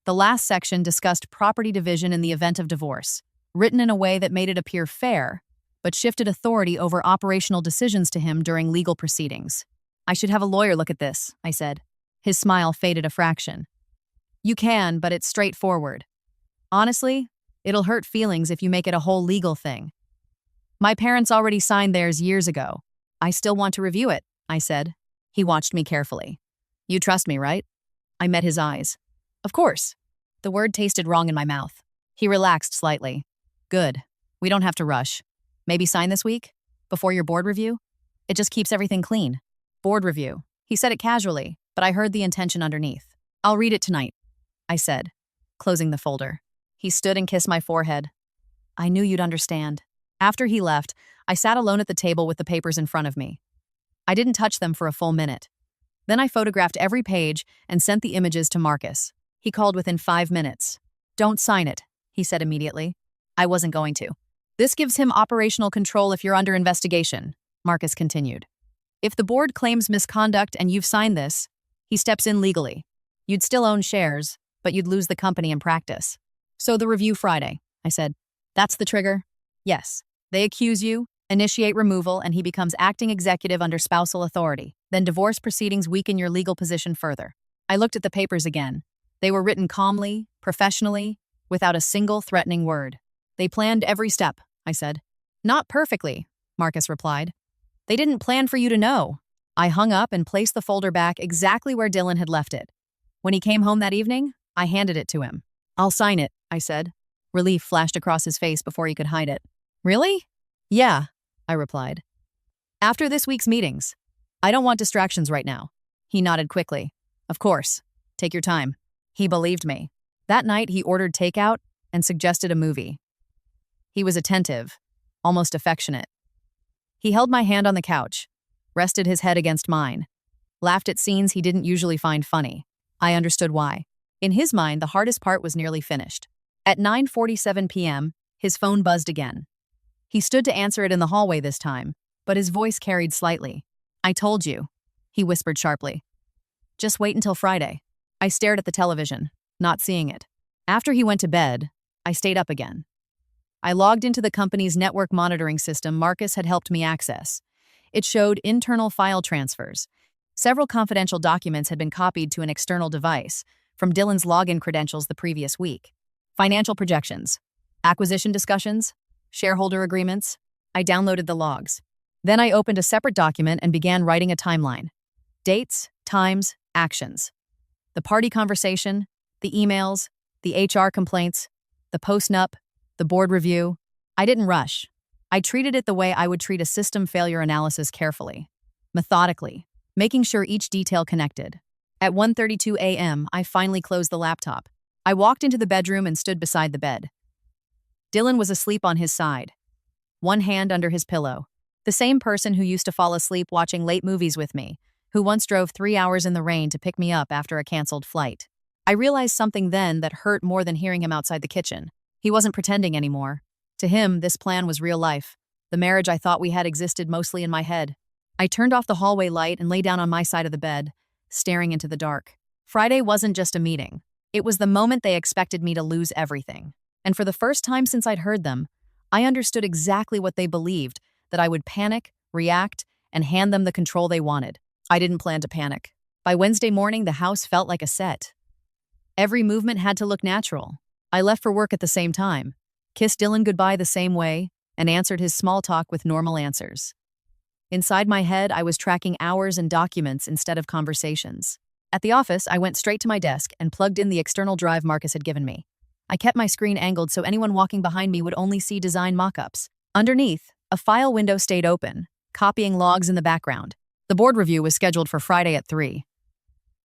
The last section discussed property division in the event of divorce, written in a way that made it appear fair, but shifted authority over operational decisions to him during legal proceedings. "I should have a lawyer look at this," I said. His smile faded a fraction. "You can, but it's straightforward. Honestly, it'll hurt feelings if you make it a whole legal thing. My parents already signed theirs years ago. I still want to review it," I said. He watched me carefully. "You trust me, right?" I met his eyes. "Of course." The word tasted wrong in my mouth. He relaxed slightly. "Good. We don't have to rush. Maybe sign this week? Before your board review? It just keeps everything clean." "Board review." He said it casually, but I heard the intention underneath. "I'll read it tonight," I said, closing the folder. He stood and kissed my forehead. "I knew you'd understand." After he left, I sat alone at the table with the papers in front of me. I didn't touch them for a full minute. Then I photographed every page and sent the images to Marcus. He called within 5 minutes. "Don't sign it," he said immediately. I wasn't going to. "This gives him operational control if you're under investigation," Marcus continued. "If the board claims misconduct and you've signed this, he steps in legally. You'd still own shares, but you'd lose the company in practice." "So the review Friday," I said. "That's the trigger?" "Yes. They accuse you, initiate removal, and he becomes acting executive under spousal authority. Then divorce proceedings weaken your legal position further." I looked at the papers again. They were written calmly, professionally, without a single threatening word. "They planned every step," I said. "Not perfectly," Marcus replied. "They didn't plan for you to know." I hung up and placed the folder back exactly where Dylan had left it. When he came home that evening, I handed it to him. "I'll sign it," I said. Relief flashed across his face before he could hide it. "Really?" "Yeah," I replied. "After this week's meetings. I don't want distractions right now." He nodded quickly. "Of course. Take your time." He believed me. That night, he ordered takeout and suggested a movie. He was attentive, almost affectionate. He held my hand on the couch, rested his head against mine, laughed at scenes he didn't usually find funny. I understood why. In his mind, the hardest part was nearly finished. At 9:47 p.m., his phone buzzed again. He stood to answer it in the hallway this time, but his voice carried slightly. "I told you," he whispered sharply. "Just wait until Friday." I stared at the television, not seeing it. After he went to bed, I stayed up again. I logged into the company's network monitoring system Marcus had helped me access. It showed internal file transfers. Several confidential documents had been copied to an external device from Dylan's login credentials the previous week. Financial projections, acquisition discussions, shareholder agreements. I downloaded the logs. Then I opened a separate document and began writing a timeline. Dates, times, actions. The party conversation, the emails, the HR complaints, the post-nup, the board review. I didn't rush. I treated it the way I would treat a system failure analysis carefully, methodically, making sure each detail connected. At 1:32 a.m., I finally closed the laptop. I walked into the bedroom and stood beside the bed. Dylan was asleep on his side, one hand under his pillow. The same person who used to fall asleep watching late movies with me, who once drove 3 hours in the rain to pick me up after a canceled flight. I realized something then that hurt more than hearing him outside the kitchen. He wasn't pretending anymore. To him, this plan was real life. The marriage I thought we had existed mostly in my head. I turned off the hallway light and lay down on my side of the bed, staring into the dark. Friday wasn't just a meeting. It was the moment they expected me to lose everything. And for the first time since I'd heard them, I understood exactly what they believed, that I would panic, react, and hand them the control they wanted. I didn't plan to panic. By Wednesday morning, the house felt like a set. Every movement had to look natural. I left for work at the same time, kissed Dylan goodbye the same way, and answered his small talk with normal answers. Inside my head, I was tracking hours and documents instead of conversations. At the office, I went straight to my desk and plugged in the external drive Marcus had given me. I kept my screen angled so anyone walking behind me would only see design mock-ups. Underneath, a file window stayed open, copying logs in the background. The board review was scheduled for Friday at 3.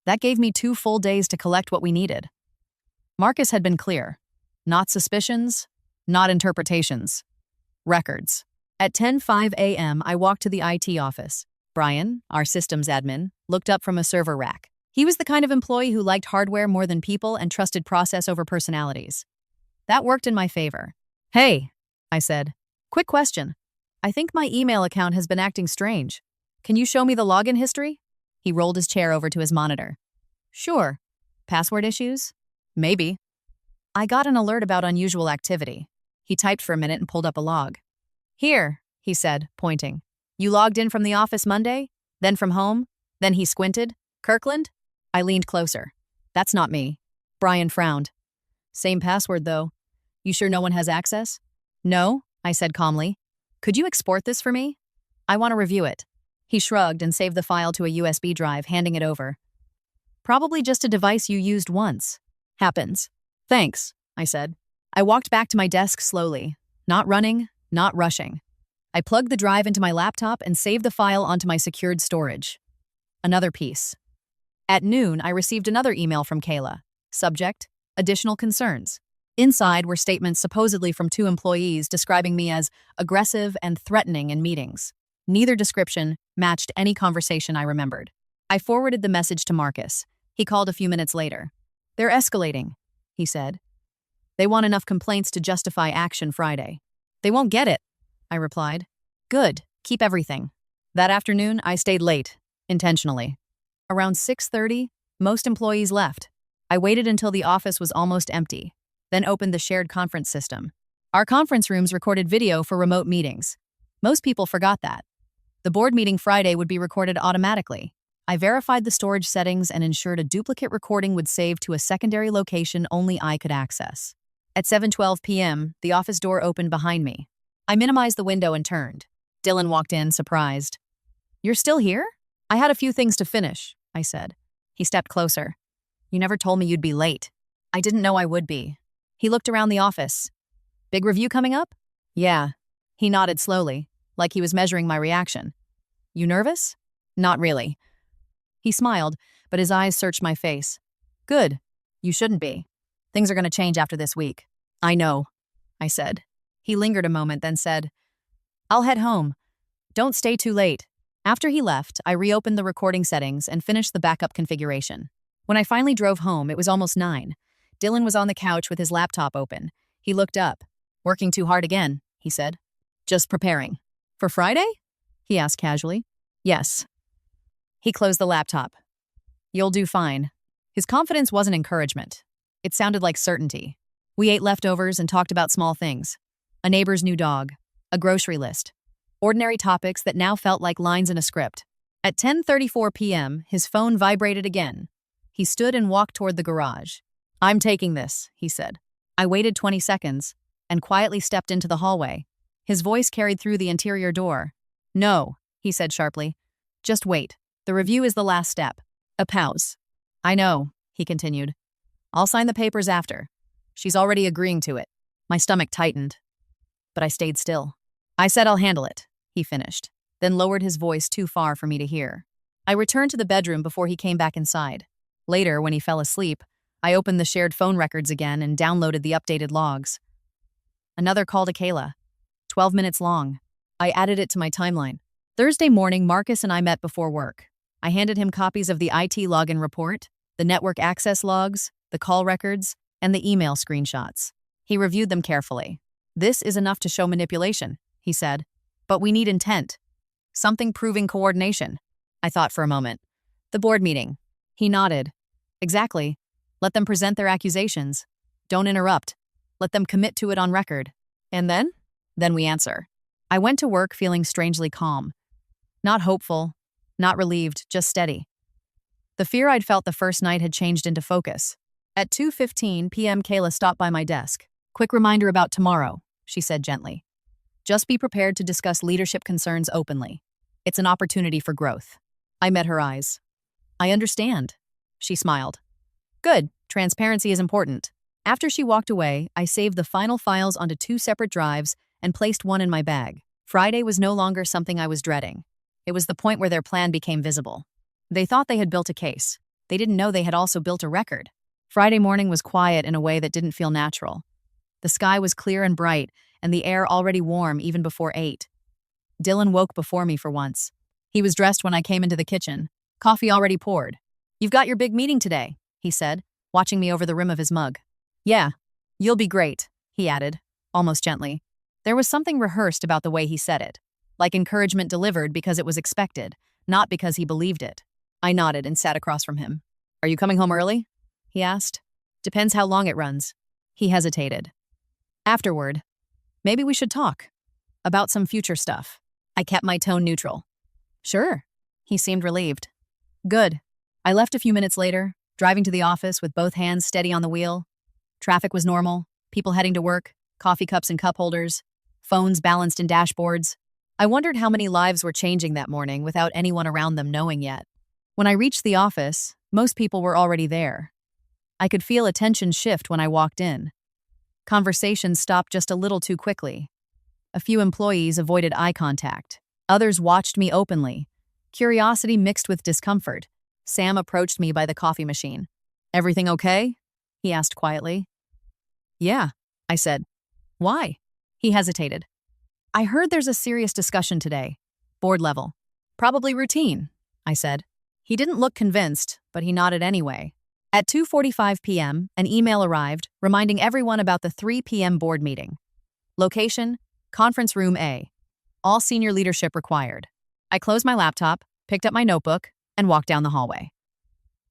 That gave me 2 full days to collect what we needed. Marcus had been clear. Not suspicions, not interpretations. Records. At 10:05 a.m., I walked to the IT office. Brian, our systems admin, looked up from a server rack. He was the kind of employee who liked hardware more than people and trusted process over personalities. That worked in my favor. "Hey," I said. "Quick question. I think my email account has been acting strange. Can you show me the login history?" He rolled his chair over to his monitor. "Sure. Password issues? Maybe." I got an alert about unusual activity. He typed for a minute and pulled up a log. "Here," he said, pointing. "You logged in from the office Monday? Then from home? Then he squinted. Kirkland?" I leaned closer. "That's not me." Brian frowned. "Same password, though. You sure no one has access?" "No," I said calmly. "Could you export this for me? I want to review it." He shrugged and saved the file to a USB drive, handing it over. "Probably just a device you used once. Happens." "Thanks," I said. I walked back to my desk slowly, not running, not rushing. I plugged the drive into my laptop and saved the file onto my secured storage. Another piece. At noon, I received another email from Kayla. Subject: additional concerns. Inside were statements supposedly from 2 employees describing me as aggressive and threatening in meetings. Neither description matched any conversation I remembered. I forwarded the message to Marcus. He called a few minutes later. "They're escalating," he said. "They want enough complaints to justify action Friday." "They won't get it," I replied. "Good. Keep everything." That afternoon, I stayed late, intentionally. Around 6:30, most employees left. I waited until the office was almost empty, then opened the shared conference system. Our conference rooms recorded video for remote meetings. Most people forgot that. The board meeting Friday would be recorded automatically. I verified the storage settings and ensured a duplicate recording would save to a secondary location only I could access. At 7:12 p.m., the office door opened behind me. I minimized the window and turned. Dylan walked in, surprised. "You're still here?" "I had a few things to finish," I said. He stepped closer. "You never told me you'd be late." "I didn't know I would be." He looked around the office. "Big review coming up?" "Yeah." He nodded slowly, like he was measuring my reaction. "You nervous?" "Not really." He smiled, but his eyes searched my face. "Good. You shouldn't be. Things are going to change after this week." "I know," I said. He lingered a moment, then said, "I'll head home. Don't stay too late." After he left, I reopened the recording settings and finished the backup configuration. When I finally drove home, it was almost 9. Dylan was on the couch with his laptop open. He looked up. "Working too hard again," he said. "Just preparing." "For Friday?" he asked casually. "Yes." He closed the laptop. "You'll do fine." His confidence wasn't encouragement. It sounded like certainty. We ate leftovers and talked about small things. A neighbor's new dog. A grocery list. Ordinary topics that now felt like lines in a script. At 10:34 p.m., his phone vibrated again. He stood and walked toward the garage. "I'm taking this," he said. I waited 20 seconds and quietly stepped into the hallway. His voice carried through the interior door. "No," he said sharply. "Just wait. The review is the last step." A pause. "I know," he continued. "I'll sign the papers after. She's already agreeing to it." My stomach tightened, but I stayed still. I said I'll handle it, he finished, then lowered his voice too far for me to hear. I returned to the bedroom before he came back inside. Later, when he fell asleep, I opened the shared phone records again and downloaded the updated logs. Another call to Kayla. 12 minutes long. I added it to my timeline. Thursday morning, Marcus and I met before work. I handed him copies of the IT login report, the network access logs, the call records, and the email screenshots. He reviewed them carefully. This is enough to show manipulation, he said. But we need intent. Something proving coordination. I thought for a moment. The board meeting. He nodded. Exactly. Let them present their accusations. Don't interrupt. Let them commit to it on record. And then? Then we answer. I went to work feeling strangely calm. Not hopeful, not relieved, just steady. The fear I'd felt the first night had changed into focus. At 2:15 p.m., Kayla stopped by my desk. Quick reminder about tomorrow, she said gently. Just be prepared to discuss leadership concerns openly. It's an opportunity for growth. I met her eyes. I understand, she smiled. Good, transparency is important. After she walked away, I saved the final files onto 2 separate drives and placed one in my bag. Friday was no longer something I was dreading. It was the point where their plan became visible. They thought they had built a case. They didn't know they had also built a record. Friday morning was quiet in a way that didn't feel natural. The sky was clear and bright, and the air already warm even before 8. Dylan woke before me for once. He was dressed when I came into the kitchen. Coffee already poured. You've got your big meeting today, he said, watching me over the rim of his mug. Yeah, you'll be great, he added, almost gently. There was something rehearsed about the way he said it, like encouragement delivered because it was expected, not because he believed it. I nodded and sat across from him. Are you coming home early? He asked. Depends how long it runs. He hesitated. Afterward, maybe we should talk. About some future stuff. I kept my tone neutral. Sure. He seemed relieved. Good. I left a few minutes later, driving to the office with both hands steady on the wheel. Traffic was normal, people heading to work, coffee cups and cup holders, phones balanced in dashboards. I wondered how many lives were changing that morning without anyone around them knowing yet. When I reached the office, most people were already there. I could feel a tension shift when I walked in. Conversations stopped just a little too quickly. A few employees avoided eye contact. Others watched me openly. Curiosity mixed with discomfort. Sam approached me by the coffee machine. Everything okay? He asked quietly. Yeah, I said. Why? He hesitated. I heard there's a serious discussion today. Board level. Probably routine, I said. He didn't look convinced, but he nodded anyway. At 2:45 p.m., an email arrived reminding everyone about the 3 p.m. board meeting. Location, Conference Room A. All senior leadership required. I closed my laptop, picked up my notebook, and walked down the hallway.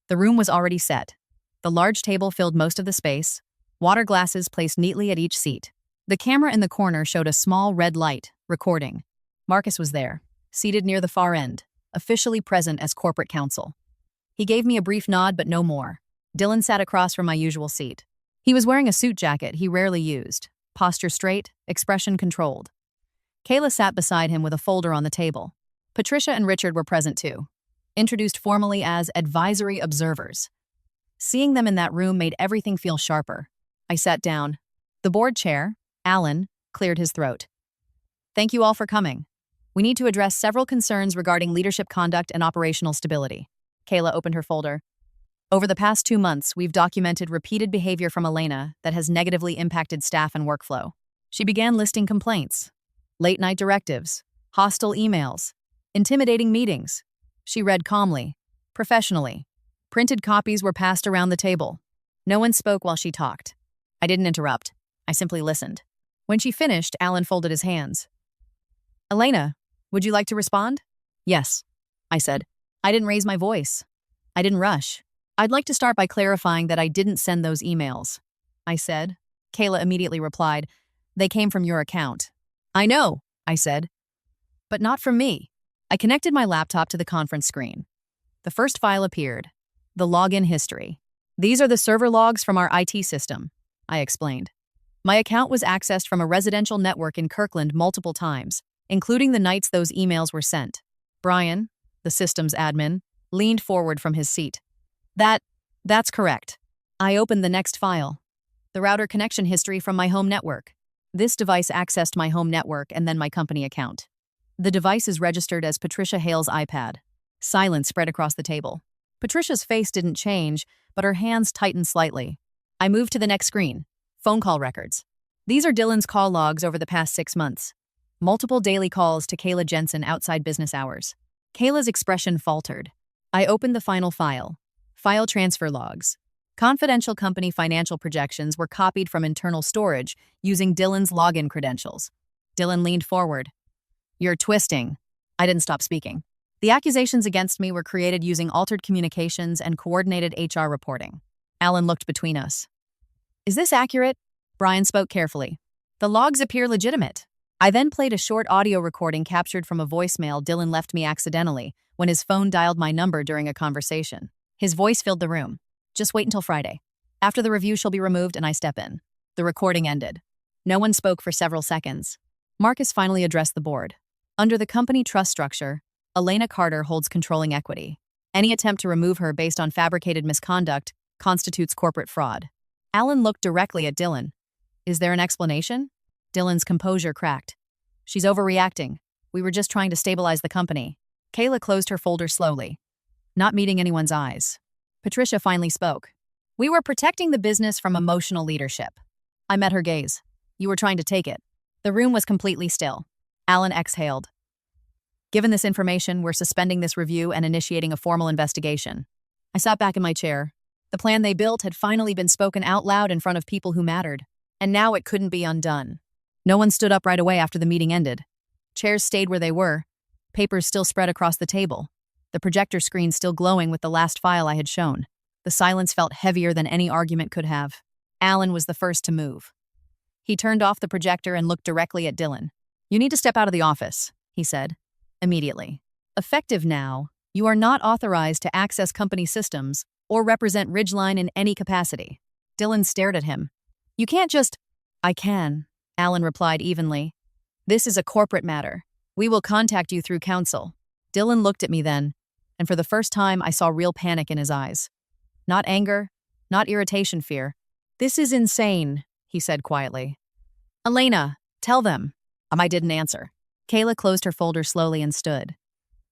The room was already set. The large table filled most of the space, water glasses placed neatly at each seat. The camera in the corner showed a small red light, recording. Marcus was there, seated near the far end, officially present as corporate counsel. He gave me a brief nod, but no more. Dylan sat across from my usual seat. He was wearing a suit jacket he rarely used, posture straight, expression controlled. Kayla sat beside him with a folder on the table. Patricia and Richard were present too, introduced formally as advisory observers. Seeing them in that room made everything feel sharper. I sat down. The board chair, Alan, cleared his throat. Thank you all for coming. We need to address several concerns regarding leadership conduct and operational stability. Kayla opened her folder. Over the past 2 months, we've documented repeated behavior from Elena that has negatively impacted staff and workflow. She began listing complaints, late-night directives, hostile emails, intimidating meetings. She read calmly, professionally. Printed copies were passed around the table. No one spoke while she talked. I didn't interrupt. I simply listened. When she finished, Alan folded his hands. Elena, would you like to respond? Yes, I said. I didn't raise my voice. I didn't rush. I'd like to start by clarifying that I didn't send those emails. I said. Kayla immediately replied, they came from your account. I know, I said. But not from me. I connected my laptop to the conference screen. The first file appeared. The login history. These are the server logs from our IT system, I explained. My account was accessed from a residential network in Kirkland multiple times, including the nights those emails were sent. Brian, the systems admin, leaned forward from his seat. That's correct. I opened the next file. The router connection history from my home network. This device accessed my home network and then my company account. The device is registered as Patricia Hale's iPad. Silence spread across the table. Patricia's face didn't change, but her hands tightened slightly. I moved to the next screen. Phone call records. These are Dylan's call logs over the past 6 months. Multiple daily calls to Kayla Jensen outside business hours. Kayla's expression faltered. I opened the final file. File transfer logs. Confidential company financial projections were copied from internal storage using Dylan's login credentials. Dylan leaned forward. "You're twisting." I didn't stop speaking. The accusations against me were created using altered communications and coordinated HR reporting. Alan looked between us. "Is this accurate?" Brian spoke carefully. "The logs appear legitimate." I then played a short audio recording captured from a voicemail Dylan left me accidentally when his phone dialed my number during a conversation. His voice filled the room. "Just wait until Friday. After the review, she'll be removed and I step in." The recording ended. No one spoke for several seconds. Marcus finally addressed the board. Under the company trust structure, Elena Carter holds controlling equity. Any attempt to remove her based on fabricated misconduct constitutes corporate fraud. Alan looked directly at Dylan. "Is there an explanation?" Dylan's composure cracked. "She's overreacting. We were just trying to stabilize the company." Kayla closed her folder slowly, not meeting anyone's eyes. Patricia finally spoke. "We were protecting the business from emotional leadership." I met her gaze. "You were trying to take it." The room was completely still. Alan exhaled. "Given this information, we're suspending this review and initiating a formal investigation." I sat back in my chair. The plan they built had finally been spoken out loud in front of people who mattered, and now it couldn't be undone. No one stood up right away after the meeting ended. Chairs stayed where they were, papers still spread across the table, the projector screen still glowing with the last file I had shown. The silence felt heavier than any argument could have. Alan was the first to move. He turned off the projector and looked directly at Dylan. "You need to step out of the office," he said. "Immediately. Effective now, you are not authorized to access company systems or represent Ridgeline in any capacity." Dylan stared at him. "You can't just—" "I can," Alan replied evenly. "This is a corporate matter. We will contact you through counsel." Dylan looked at me then, and for the first time I saw real panic in his eyes. Not anger, not irritation, fear. "This is insane," he said quietly. "Elena, tell them." I didn't answer. Kayla closed her folder slowly and stood.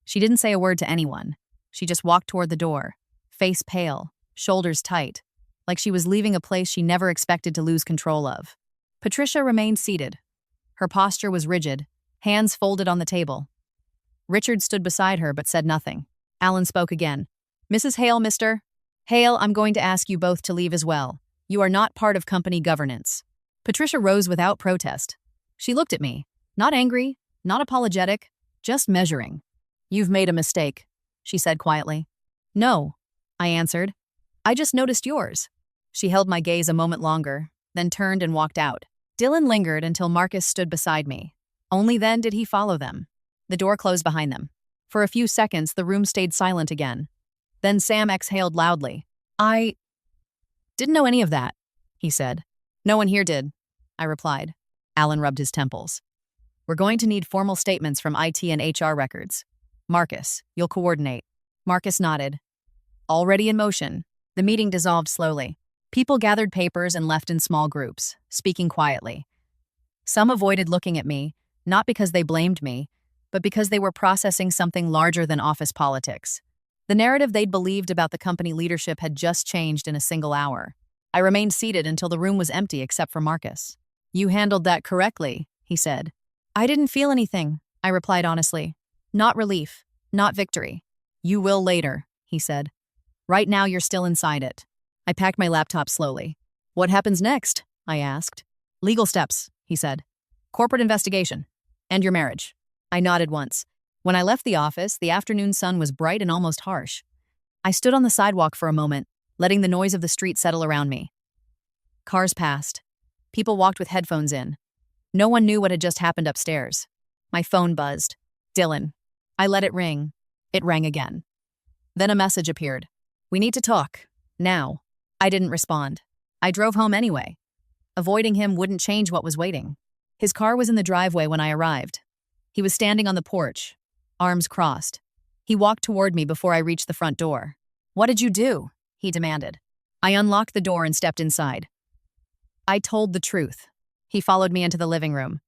She didn't say a word to anyone. She just walked toward the door, face pale, shoulders tight, like she was leaving a place she never expected to lose control of. Patricia remained seated. Her posture was rigid, hands folded on the table. Richard stood beside her but said nothing. Alan spoke again. "Mrs. Hale, Mr. Hale, I'm going to ask you both to leave as well. You are not part of company governance." Patricia rose without protest. She looked at me, not angry, not apologetic, just measuring. "You've made a mistake," she said quietly. "No," I answered. "I just noticed yours." She held my gaze a moment longer, then turned and walked out. Dylan lingered until Marcus stood beside me. Only then did he follow them. The door closed behind them. For a few seconds, the room stayed silent again. Then Sam exhaled loudly. "I didn't know any of that," he said. "No one here did," I replied. Alan rubbed his temples. "We're going to need formal statements from IT and HR records. Marcus, you'll coordinate." Marcus nodded. Already in motion, the meeting dissolved slowly. People gathered papers and left in small groups, speaking quietly. Some avoided looking at me, not because they blamed me, but because they were processing something larger than office politics. The narrative they'd believed about the company leadership had just changed in a single hour. I remained seated until the room was empty except for Marcus. "You handled that correctly," he said. "I didn't feel anything," I replied honestly. "Not relief, not victory." "You will later," he said. "Right now you're still inside it." I packed my laptop slowly. "What happens next?" I asked. "Legal steps," he said. "Corporate investigation. And your marriage." I nodded once. When I left the office, the afternoon sun was bright and almost harsh. I stood on the sidewalk for a moment, letting the noise of the street settle around me. Cars passed. People walked with headphones in. No one knew what had just happened upstairs. My phone buzzed. "Dylan." I let it ring. It rang again. Then a message appeared. "We need to talk. Now." I didn't respond. I drove home anyway. Avoiding him wouldn't change what was waiting. His car was in the driveway when I arrived. He was standing on the porch, arms crossed. He walked toward me before I reached the front door. "What did you do?" he demanded. I unlocked the door and stepped inside. "I told the truth." He followed me into the living room.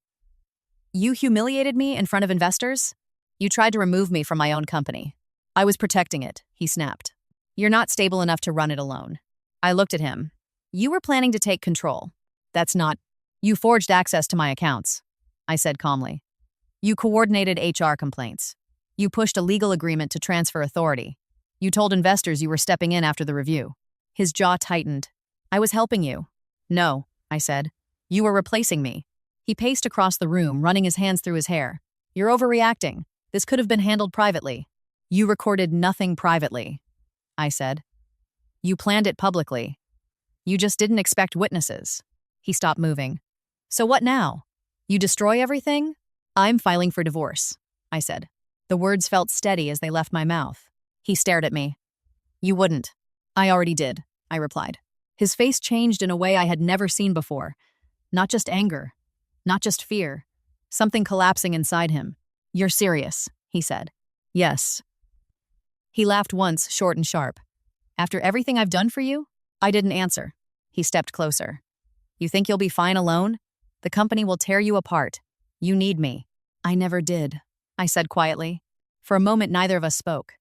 You humiliated me in front of investors? You tried to remove me from my own company. I was protecting it, he snapped. You're not stable enough to run it alone. I looked at him. You were planning to take control. That's not. You forged access to my accounts, I said calmly. You coordinated HR complaints. You pushed a legal agreement to transfer authority. You told investors you were stepping in after the review. His jaw tightened. I was helping you. No, I said. You were replacing me. He paced across the room, running his hands through his hair. You're overreacting. This could have been handled privately. You recorded nothing privately, I said. You planned it publicly. You just didn't expect witnesses. He stopped moving. So what now? You destroy everything? I'm filing for divorce, I said. The words felt steady as they left my mouth. He stared at me. You wouldn't. I already did, I replied. His face changed in a way I had never seen before. Not just anger. Not just fear. Something collapsing inside him. You're serious, he said. Yes. He laughed once, short and sharp. After everything I've done for you? I didn't answer. He stepped closer. You think you'll be fine alone? The company will tear you apart. You need me. I never did, I said quietly. For a moment, neither of us spoke.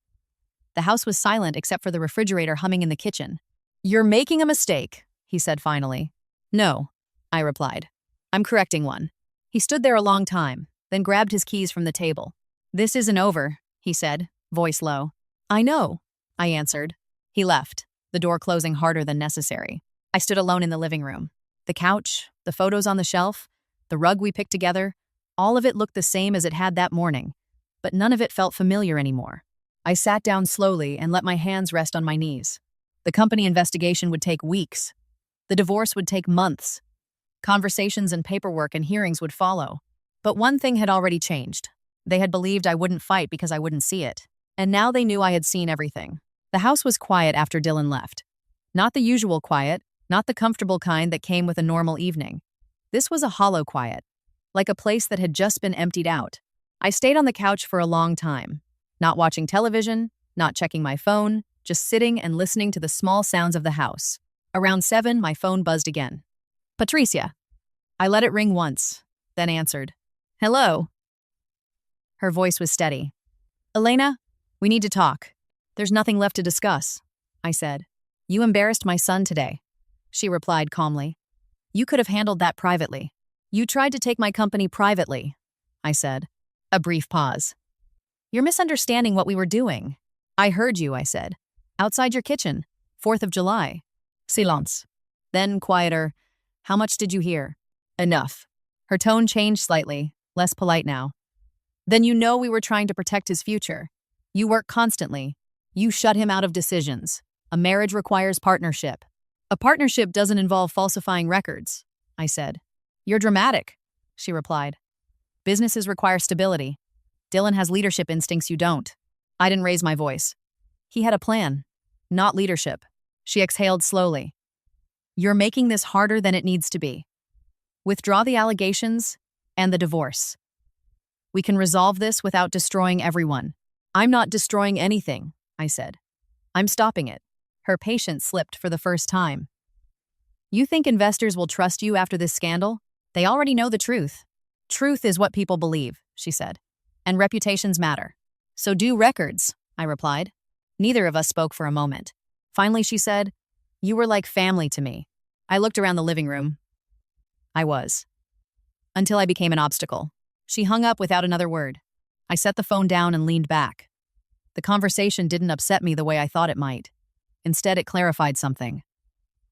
The house was silent except for the refrigerator humming in the kitchen. You're making a mistake, he said finally. No, I replied. I'm correcting one. He stood there a long time, then grabbed his keys from the table. This isn't over, he said, voice low. I know, I answered. He left, the door closing harder than necessary. I stood alone in the living room. The couch, the photos on the shelf, the rug we picked together, all of it looked the same as it had that morning, but none of it felt familiar anymore. I sat down slowly and let my hands rest on my knees. The company investigation would take weeks. The divorce would take months. Conversations and paperwork and hearings would follow. But one thing had already changed. They had believed I wouldn't fight because I wouldn't see it. And now they knew I had seen everything. The house was quiet after Dylan left. Not the usual quiet, not the comfortable kind that came with a normal evening. This was a hollow quiet, like a place that had just been emptied out. I stayed on the couch for a long time, not watching television, not checking my phone, just sitting and listening to the small sounds of the house. Around 7, my phone buzzed again. Patricia. I let it ring once, then answered. Hello. Her voice was steady. Elena, we need to talk. There's nothing left to discuss, I said. You embarrassed my son today, she replied calmly. You could have handled that privately. You tried to take my company privately, I said. A brief pause. You're misunderstanding what we were doing. I heard you, I said. Outside your kitchen, 4th of July. Silence. Then quieter. How much did you hear? Enough. Her tone changed slightly, less polite now. Then you know we were trying to protect his future. You work constantly. You shut him out of decisions. A marriage requires partnership. A partnership doesn't involve falsifying records, I said. You're dramatic, she replied. Businesses require stability. Dylan has leadership instincts you don't. I didn't raise my voice. He had a plan, not leadership. She exhaled slowly. You're making this harder than it needs to be. Withdraw the allegations and the divorce. We can resolve this without destroying everyone. I'm not destroying anything, I said. I'm stopping it. Her patience slipped for the first time. You think investors will trust you after this scandal? They already know the truth. Truth is what people believe, she said. And reputations matter. So do records, I replied. Neither of us spoke for a moment. Finally, she said, You were like family to me. I looked around the living room. I was. Until I became an obstacle. She hung up without another word. I set the phone down and leaned back. The conversation didn't upset me the way I thought it might. Instead, it clarified something.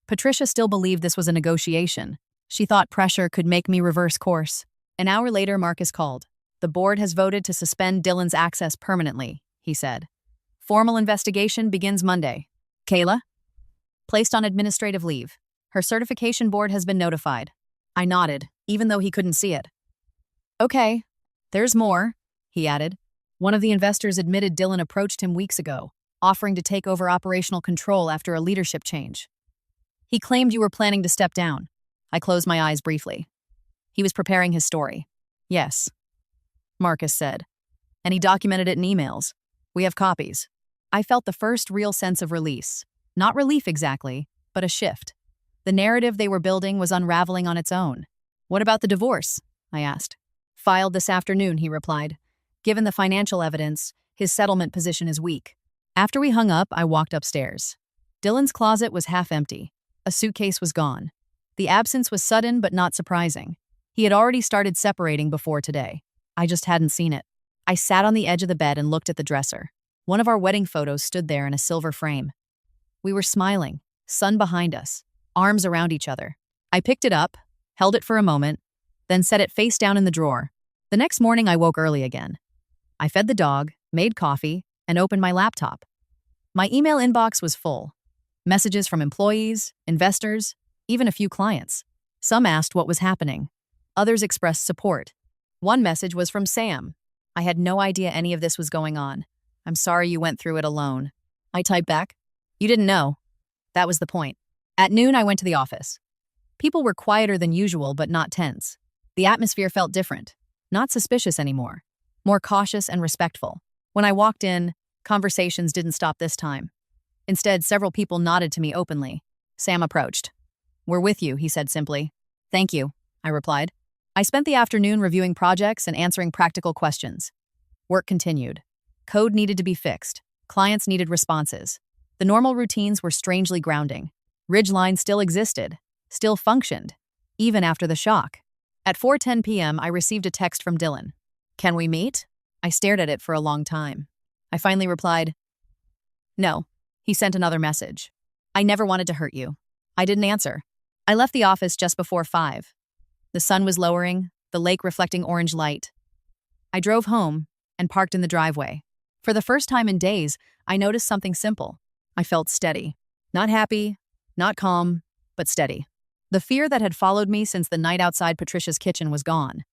Patricia still believed this was a negotiation. She thought pressure could make me reverse course. An hour later, Marcus called. The board has voted to suspend Dylan's access permanently, he said. Formal investigation begins Monday. Kayla? Placed on administrative leave. Her certification board has been notified. I nodded, even though he couldn't see it. Okay, there's more, he added. One of the investors admitted Dylan approached him weeks ago, offering to take over operational control after a leadership change. He claimed you were planning to step down. I closed my eyes briefly. He was preparing his story. Yes, Marcus said. And he documented it in emails. We have copies. I felt the first real sense of release. Not relief exactly, but a shift. The narrative they were building was unraveling on its own. What about the divorce? I asked. Filed this afternoon, he replied. Given the financial evidence, his settlement position is weak. After we hung up, I walked upstairs. Dylan's closet was half empty. A suitcase was gone. The absence was sudden but not surprising. He had already started separating before today. I just hadn't seen it. I sat on the edge of the bed and looked at the dresser. One of our wedding photos stood there in a silver frame. We were smiling, sun behind us, arms around each other. I picked it up, held it for a moment, then set it face down in the drawer. The next morning I woke early again. I fed the dog, made coffee, and opened my laptop. My email inbox was full. Messages from employees, investors, even a few clients. Some asked what was happening. Others expressed support. One message was from Sam. I had no idea any of this was going on. I'm sorry you went through it alone. I typed back. You didn't know. That was the point. At noon, I went to the office. People were quieter than usual, but not tense. The atmosphere felt different. Not suspicious anymore. More cautious and respectful. When I walked in, conversations didn't stop this time. Instead, several people nodded to me openly. Sam approached. We're with you, he said simply. Thank you, I replied. I spent the afternoon reviewing projects and answering practical questions. Work continued. Code needed to be fixed. Clients needed responses. The normal routines were strangely grounding. Ridgeline still existed, still functioned, even after the shock. At 4:10 p.m., I received a text from Dylan. Can we meet? I stared at it for a long time. I finally replied, no. He sent another message. I never wanted to hurt you. I didn't answer. I left the office just before 5. The sun was lowering, the lake reflecting orange light. I drove home and parked in the driveway. For the first time in days, I noticed something simple. I felt steady. Not happy, not calm, but steady. The fear that had followed me since the night outside Patricia's kitchen was gone.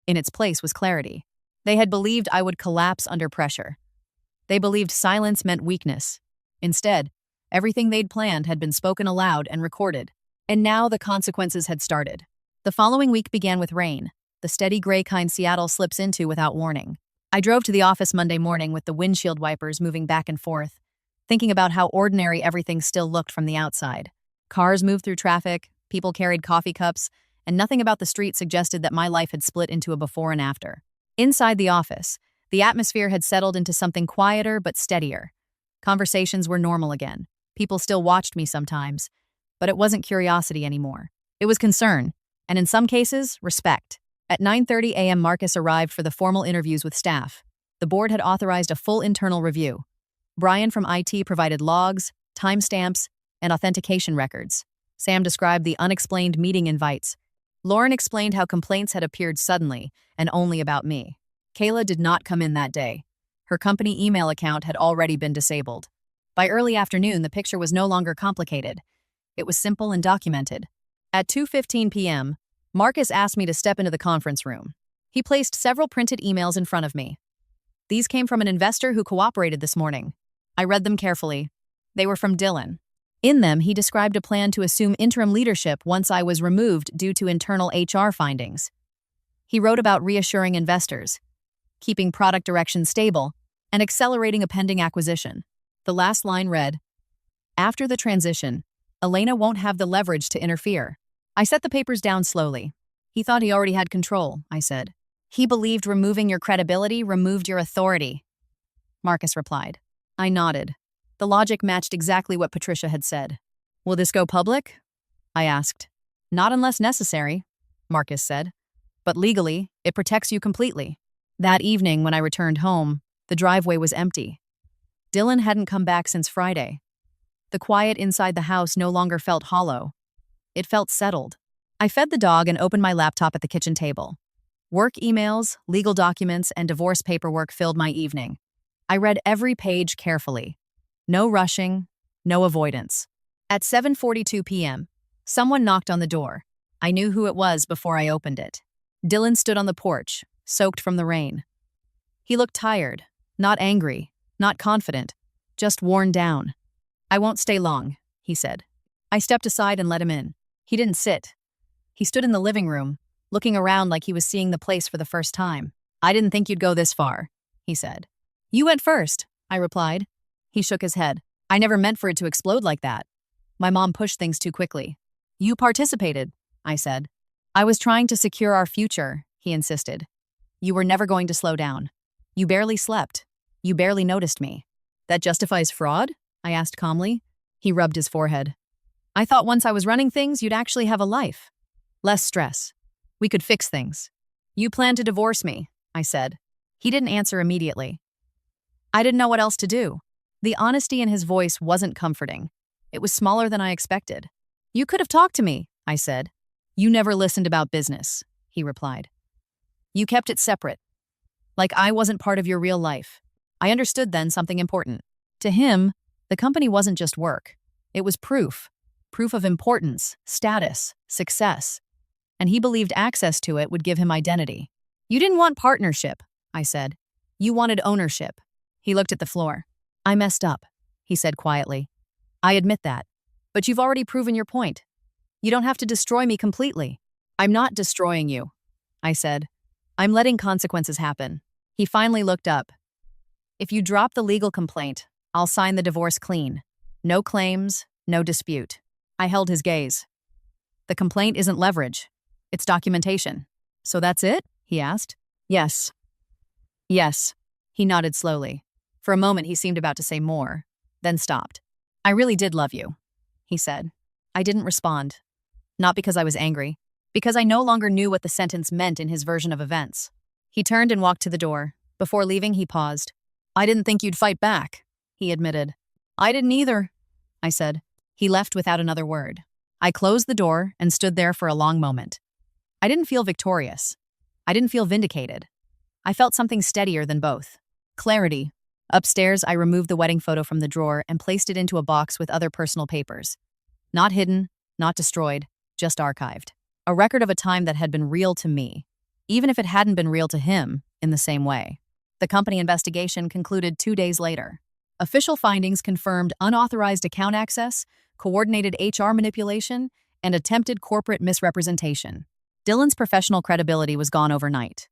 In its place was clarity. They had believed I would collapse under pressure. They believed silence meant weakness. Instead, everything they'd planned had been spoken aloud and recorded. And now the consequences had started. The following week began with rain, the steady gray kind Seattle slips into without warning. I drove to the office Monday morning with the windshield wipers moving back and forth, thinking about how ordinary everything still looked from the outside. Cars moved through traffic, people carried coffee cups, and nothing about the street suggested that my life had split into a before and after. Inside the office, the atmosphere had settled into something quieter but steadier. Conversations were normal again. People still watched me sometimes, but it wasn't curiosity anymore. It was concern, and in some cases, respect. At 9:30 a.m., Marcus arrived for the formal interviews with staff. The board had authorized a full internal review. Brian from IT provided logs, timestamps, and authentication records. Sam described the unexplained meeting invites. Lauren explained how complaints had appeared suddenly and only about me. Kayla did not come in that day. Her company email account had already been disabled. By early afternoon, the picture was no longer complicated. It was simple and documented. At 2:15 p.m., Marcus asked me to step into the conference room. He placed several printed emails in front of me. These came from an investor who cooperated this morning. I read them carefully. They were from Dylan. In them, he described a plan to assume interim leadership once I was removed due to internal HR findings. He wrote about reassuring investors, keeping product direction stable, and accelerating a pending acquisition. The last line read, "After the transition, Elena won't have the leverage to interfere." I set the papers down slowly. He thought he already had control, I said. He believed removing your credibility removed your authority, Marcus replied. I nodded. The logic matched exactly what Patricia had said. Will this go public? I asked. Not unless necessary, Marcus said. But legally, it protects you completely. That evening, when I returned home, the driveway was empty. Dylan hadn't come back since Friday. The quiet inside the house no longer felt hollow. It felt settled. I fed the dog and opened my laptop at the kitchen table. Work emails, legal documents, and divorce paperwork filled my evening. I read every page carefully. No rushing, no avoidance. At 7:42 p.m., someone knocked on the door. I knew who it was before I opened it. Dylan stood on the porch, soaked from the rain. He looked tired, not angry, not confident, just worn down. I won't stay long, he said. I stepped aside and let him in. He didn't sit. He stood in the living room, looking around like he was seeing the place for the first time. I didn't think you'd go this far, he said. You went first, I replied. He shook his head. I never meant for it to explode like that. My mom pushed things too quickly. You participated, I said. I was trying to secure our future, he insisted. You were never going to slow down. You barely slept. You barely noticed me. That justifies fraud? I asked calmly. He rubbed his forehead. I thought once I was running things, you'd actually have a life. Less stress. We could fix things. You plan to divorce me, I said. He didn't answer immediately. I didn't know what else to do. The honesty in his voice wasn't comforting. It was smaller than I expected. You could have talked to me, I said. You never listened about business, he replied. You kept it separate. Like I wasn't part of your real life. I understood then something important. To him, the company wasn't just work. It was proof. Proof of importance, status, success. And he believed access to it would give him identity. You didn't want partnership, I said. You wanted ownership. He looked at the floor. I messed up, he said quietly. I admit that. But you've already proven your point. You don't have to destroy me completely. I'm not destroying you, I said. I'm letting consequences happen. He finally looked up. If you drop the legal complaint, I'll sign the divorce clean. No claims, no dispute. I held his gaze. The complaint isn't leverage. It's documentation. So that's it? He asked. Yes. Yes. He nodded slowly. For a moment, he seemed about to say more, then stopped. I really did love you, he said. I didn't respond. Not because I was angry, because I no longer knew what the sentence meant in his version of events. He turned and walked to the door. Before leaving, he paused. I didn't think you'd fight back, he admitted. I didn't either, I said. He left without another word. I closed the door and stood there for a long moment. I didn't feel victorious. I didn't feel vindicated. I felt something steadier than both. Clarity. Upstairs, I removed the wedding photo from the drawer and placed it into a box with other personal papers. Not hidden, not destroyed, just archived. A record of a time that had been real to me, even if it hadn't been real to him in the same way. The company investigation concluded 2 days later. Official findings confirmed unauthorized account access, coordinated HR manipulation, and attempted corporate misrepresentation. Dylan's professional credibility was gone overnight.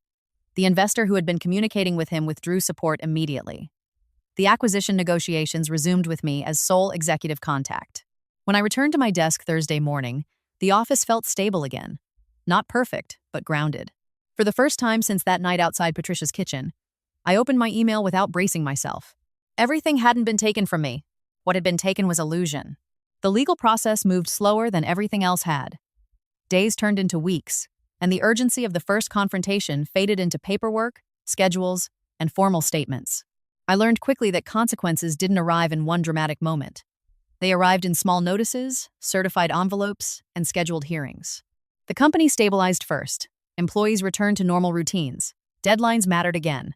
The investor who had been communicating with him withdrew support immediately. The acquisition negotiations resumed with me as sole executive contact. When I returned to my desk Thursday morning, the office felt stable again. Not perfect, but grounded. For the first time since that night outside Patricia's kitchen, I opened my email without bracing myself. Everything hadn't been taken from me. What had been taken was illusion. The legal process moved slower than everything else had. Days turned into weeks, and the urgency of the first confrontation faded into paperwork, schedules, and formal statements. I learned quickly that consequences didn't arrive in one dramatic moment. They arrived in small notices, certified envelopes, and scheduled hearings. The company stabilized first. Employees returned to normal routines. Deadlines mattered again.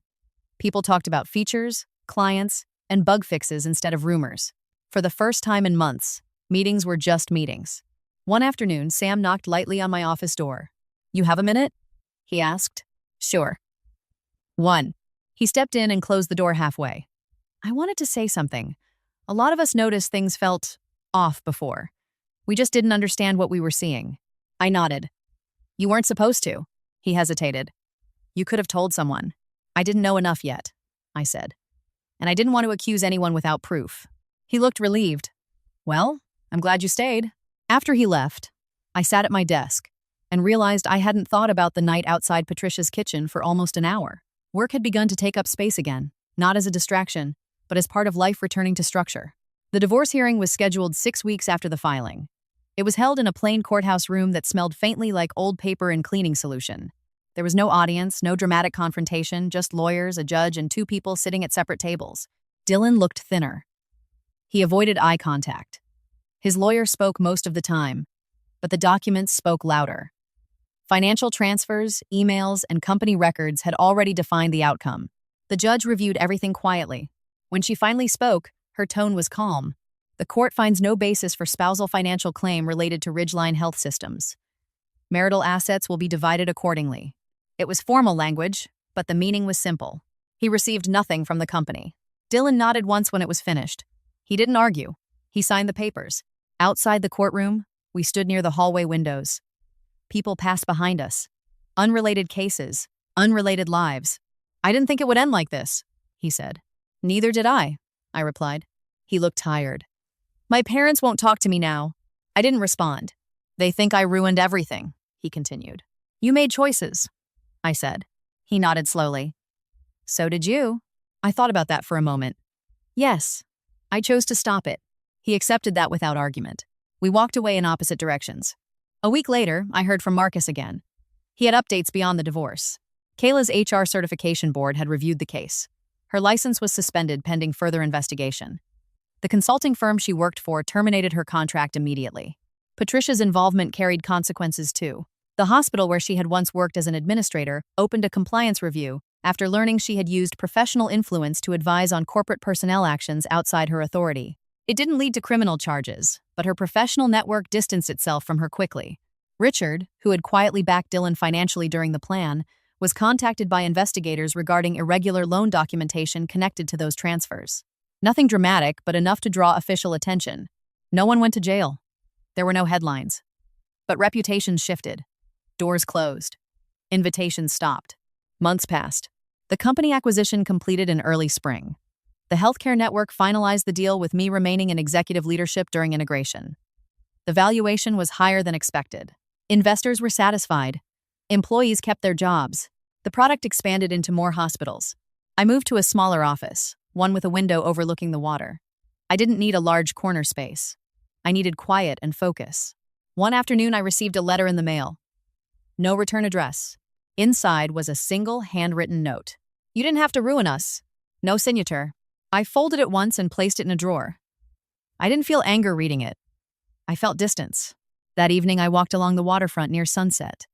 People talked about features, clients, and bug fixes instead of rumors. For the first time in months, meetings were just meetings. One afternoon, Sam knocked lightly on my office door. You have a minute? He asked. Sure. 1. He stepped in and closed the door halfway. I wanted to say something. A lot of us noticed things felt off before. We just didn't understand what we were seeing. I nodded. You weren't supposed to. He hesitated. You could have told someone. I didn't know enough yet, I said. And I didn't want to accuse anyone without proof. He looked relieved. Well, I'm glad you stayed. After he left, I sat at my desk and realized I hadn't thought about the night outside Patricia's kitchen for almost an hour. Work had begun to take up space again, not as a distraction, but as part of life returning to structure. The divorce hearing was scheduled 6 weeks after the filing. It was held in a plain courthouse room that smelled faintly like old paper and cleaning solution. There was no audience, no dramatic confrontation, just lawyers, a judge, and 2 people sitting at separate tables. Dylan looked thinner. He avoided eye contact. His lawyer spoke most of the time, but the documents spoke louder. Financial transfers, emails, and company records had already defined the outcome. The judge reviewed everything quietly. When she finally spoke, her tone was calm. The court finds no basis for spousal financial claim related to Ridgeline Health Systems. Marital assets will be divided accordingly. It was formal language, but the meaning was simple. He received nothing from the company. Dylan nodded once when it was finished. He didn't argue. He signed the papers. Outside the courtroom, we stood near the hallway windows. People passed behind us. Unrelated cases, unrelated lives. I didn't think it would end like this, he said. Neither did I replied. He looked tired. My parents won't talk to me now. I didn't respond. They think I ruined everything, he continued. You made choices, I said. He nodded slowly. So did you. I thought about that for a moment. Yes, I chose to stop it. He accepted that without argument. We walked away in opposite directions. A week later, I heard from Marcus again. He had updates beyond the divorce. Kayla's HR certification board had reviewed the case. Her license was suspended pending further investigation. The consulting firm she worked for terminated her contract immediately. Patricia's involvement carried consequences too. The hospital where she had once worked as an administrator opened a compliance review after learning she had used professional influence to advise on corporate personnel actions outside her authority. It didn't lead to criminal charges, but her professional network distanced itself from her quickly. Richard, who had quietly backed Dylan financially during the plan, was contacted by investigators regarding irregular loan documentation connected to those transfers. Nothing dramatic, but enough to draw official attention. No one went to jail. There were no headlines. But reputations shifted. Doors closed. Invitations stopped. Months passed. The company acquisition completed in early spring. The healthcare network finalized the deal with me remaining in executive leadership during integration. The valuation was higher than expected. Investors were satisfied. Employees kept their jobs. The product expanded into more hospitals. I moved to a smaller office, one with a window overlooking the water. I didn't need a large corner space. I needed quiet and focus. One afternoon, I received a letter in the mail. No return address. Inside was a single handwritten note. You didn't have to ruin us. No signature. I folded it once and placed it in a drawer. I didn't feel anger reading it. I felt distance. That evening, I walked along the waterfront near sunset.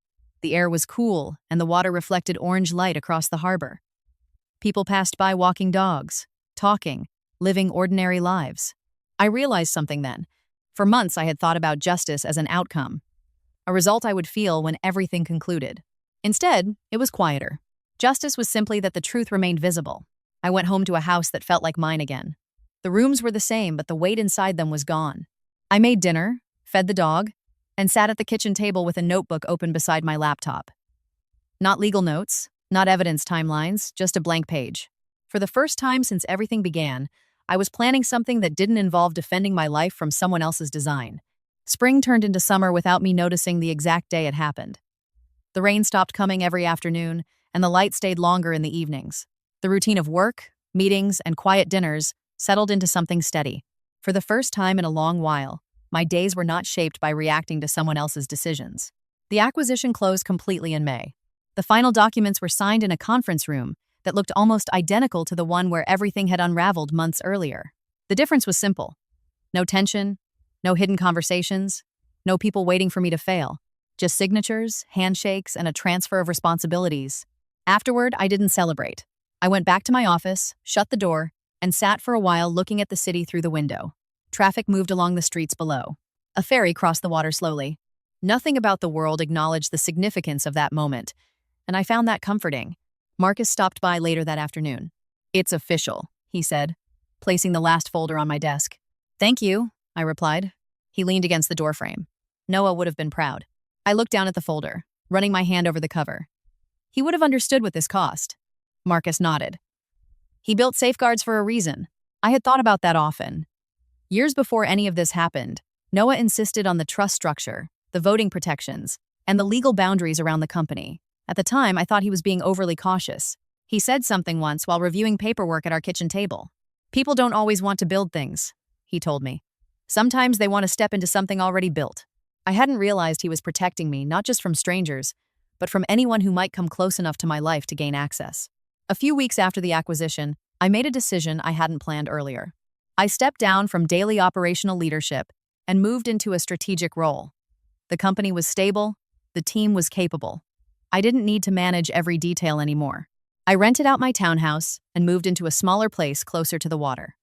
The air was cool, and the water reflected orange light across the harbor. People passed by walking dogs, talking, living ordinary lives. I realized something then. For months, I had thought about justice as an outcome, a result I would feel when everything concluded. Instead, it was quieter. Justice was simply that the truth remained visible. I went home to a house that felt like mine again. The rooms were the same, but the weight inside them was gone. I made dinner, fed the dog, and sat at the kitchen table with a notebook open beside my laptop. Not legal notes, not evidence timelines, just a blank page. For the first time since everything began, I was planning something that didn't involve defending my life from someone else's design. Spring turned into summer without me noticing the exact day it happened. The rain stopped coming every afternoon, and the light stayed longer in the evenings. The routine of work, meetings, and quiet dinners settled into something steady. For the first time in a long while, my days were not shaped by reacting to someone else's decisions. The acquisition closed completely in May. The final documents were signed in a conference room that looked almost identical to the one where everything had unraveled months earlier. The difference was simple. No tension, no hidden conversations, no people waiting for me to fail. Just signatures, handshakes, and a transfer of responsibilities. Afterward, I didn't celebrate. I went back to my office, shut the door, and sat for a while looking at the city through the window. Traffic moved along the streets below. A ferry crossed the water slowly. Nothing about the world acknowledged the significance of that moment, and I found that comforting. Marcus stopped by later that afternoon. It's official, he said, placing the last folder on my desk. Thank you, I replied. He leaned against the doorframe. Noah would have been proud. I looked down at the folder, running my hand over the cover. He would have understood what this cost. Marcus nodded. He built safeguards for a reason. I had thought about that often. Years before any of this happened, Noah insisted on the trust structure, the voting protections, and the legal boundaries around the company. At the time, I thought he was being overly cautious. He said something once while reviewing paperwork at our kitchen table. People don't always want to build things, he told me. Sometimes they want to step into something already built. I hadn't realized he was protecting me not just from strangers, but from anyone who might come close enough to my life to gain access. A few weeks after the acquisition, I made a decision I hadn't planned earlier. I stepped down from daily operational leadership and moved into a strategic role. The company was stable, the team was capable. I didn't need to manage every detail anymore. I rented out my townhouse and moved into a smaller place closer to the water.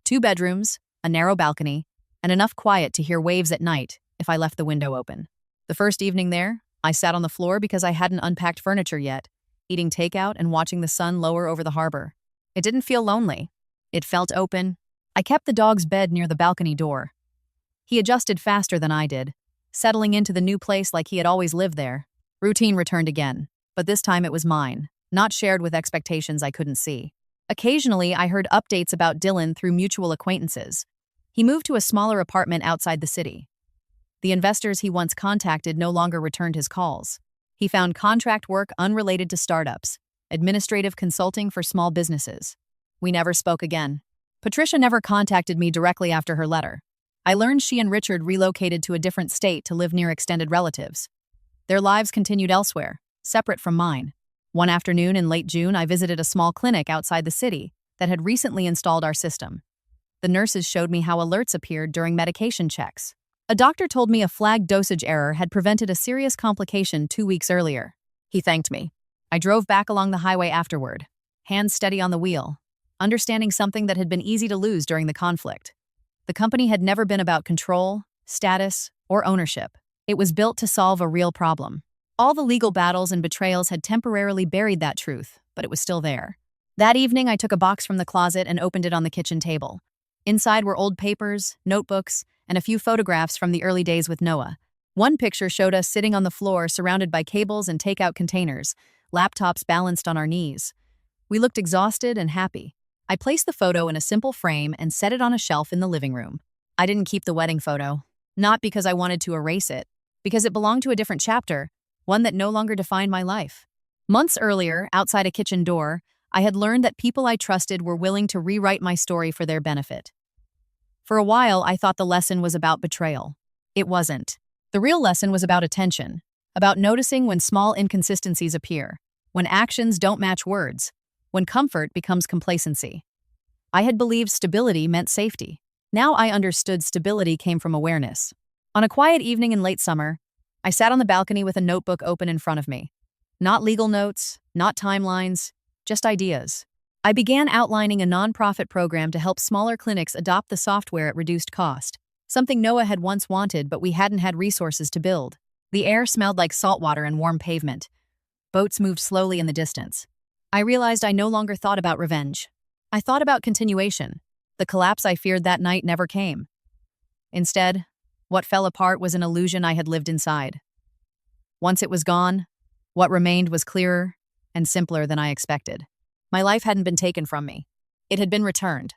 2 bedrooms, a narrow balcony, and enough quiet to hear waves at night if I left the window open. The first evening there, I sat on the floor because I hadn't unpacked furniture yet, eating takeout and watching the sun lower over the harbor. It didn't feel lonely. It felt open. I kept the dog's bed near the balcony door. He adjusted faster than I did, settling into the new place like he had always lived there. Routine returned again, but this time it was mine, not shared with expectations I couldn't see. Occasionally, I heard updates about Dylan through mutual acquaintances. He moved to a smaller apartment outside the city. The investors he once contacted no longer returned his calls. He found contract work unrelated to startups, administrative consulting for small businesses. We never spoke again. Patricia never contacted me directly after her letter. I learned she and Richard relocated to a different state to live near extended relatives. Their lives continued elsewhere, separate from mine. One afternoon in late June, I visited a small clinic outside the city that had recently installed our system. The nurses showed me how alerts appeared during medication checks. A doctor told me a flagged dosage error had prevented a serious complication 2 weeks earlier. He thanked me. I drove back along the highway afterward, hands steady on the wheel, understanding something that had been easy to lose during the conflict. The company had never been about control, status, or ownership. It was built to solve a real problem. All the legal battles and betrayals had temporarily buried that truth, but it was still there. That evening, I took a box from the closet and opened it on the kitchen table. Inside were old papers, notebooks, and a few photographs from the early days with Noah. One picture showed us sitting on the floor surrounded by cables and takeout containers, laptops balanced on our knees. We looked exhausted and happy. I placed the photo in a simple frame and set it on a shelf in the living room. I didn't keep the wedding photo, not because I wanted to erase it, because it belonged to a different chapter, one that no longer defined my life. Months earlier, outside a kitchen door, I had learned that people I trusted were willing to rewrite my story for their benefit. For a while, I thought the lesson was about betrayal. It wasn't. The real lesson was about attention, about noticing when small inconsistencies appear, when actions don't match words, when comfort becomes complacency. I had believed stability meant safety. Now I understood stability came from awareness. On a quiet evening in late summer, I sat on the balcony with a notebook open in front of me. Not legal notes, not timelines, just ideas. I began outlining a nonprofit program to help smaller clinics adopt the software at reduced cost, something Noah had once wanted but we hadn't had resources to build. The air smelled like salt water and warm pavement. Boats moved slowly in the distance. I realized I no longer thought about revenge. I thought about continuation. The collapse I feared that night never came. Instead, what fell apart was an illusion I had lived inside. Once it was gone, what remained was clearer and simpler than I expected. My life hadn't been taken from me. It had been returned.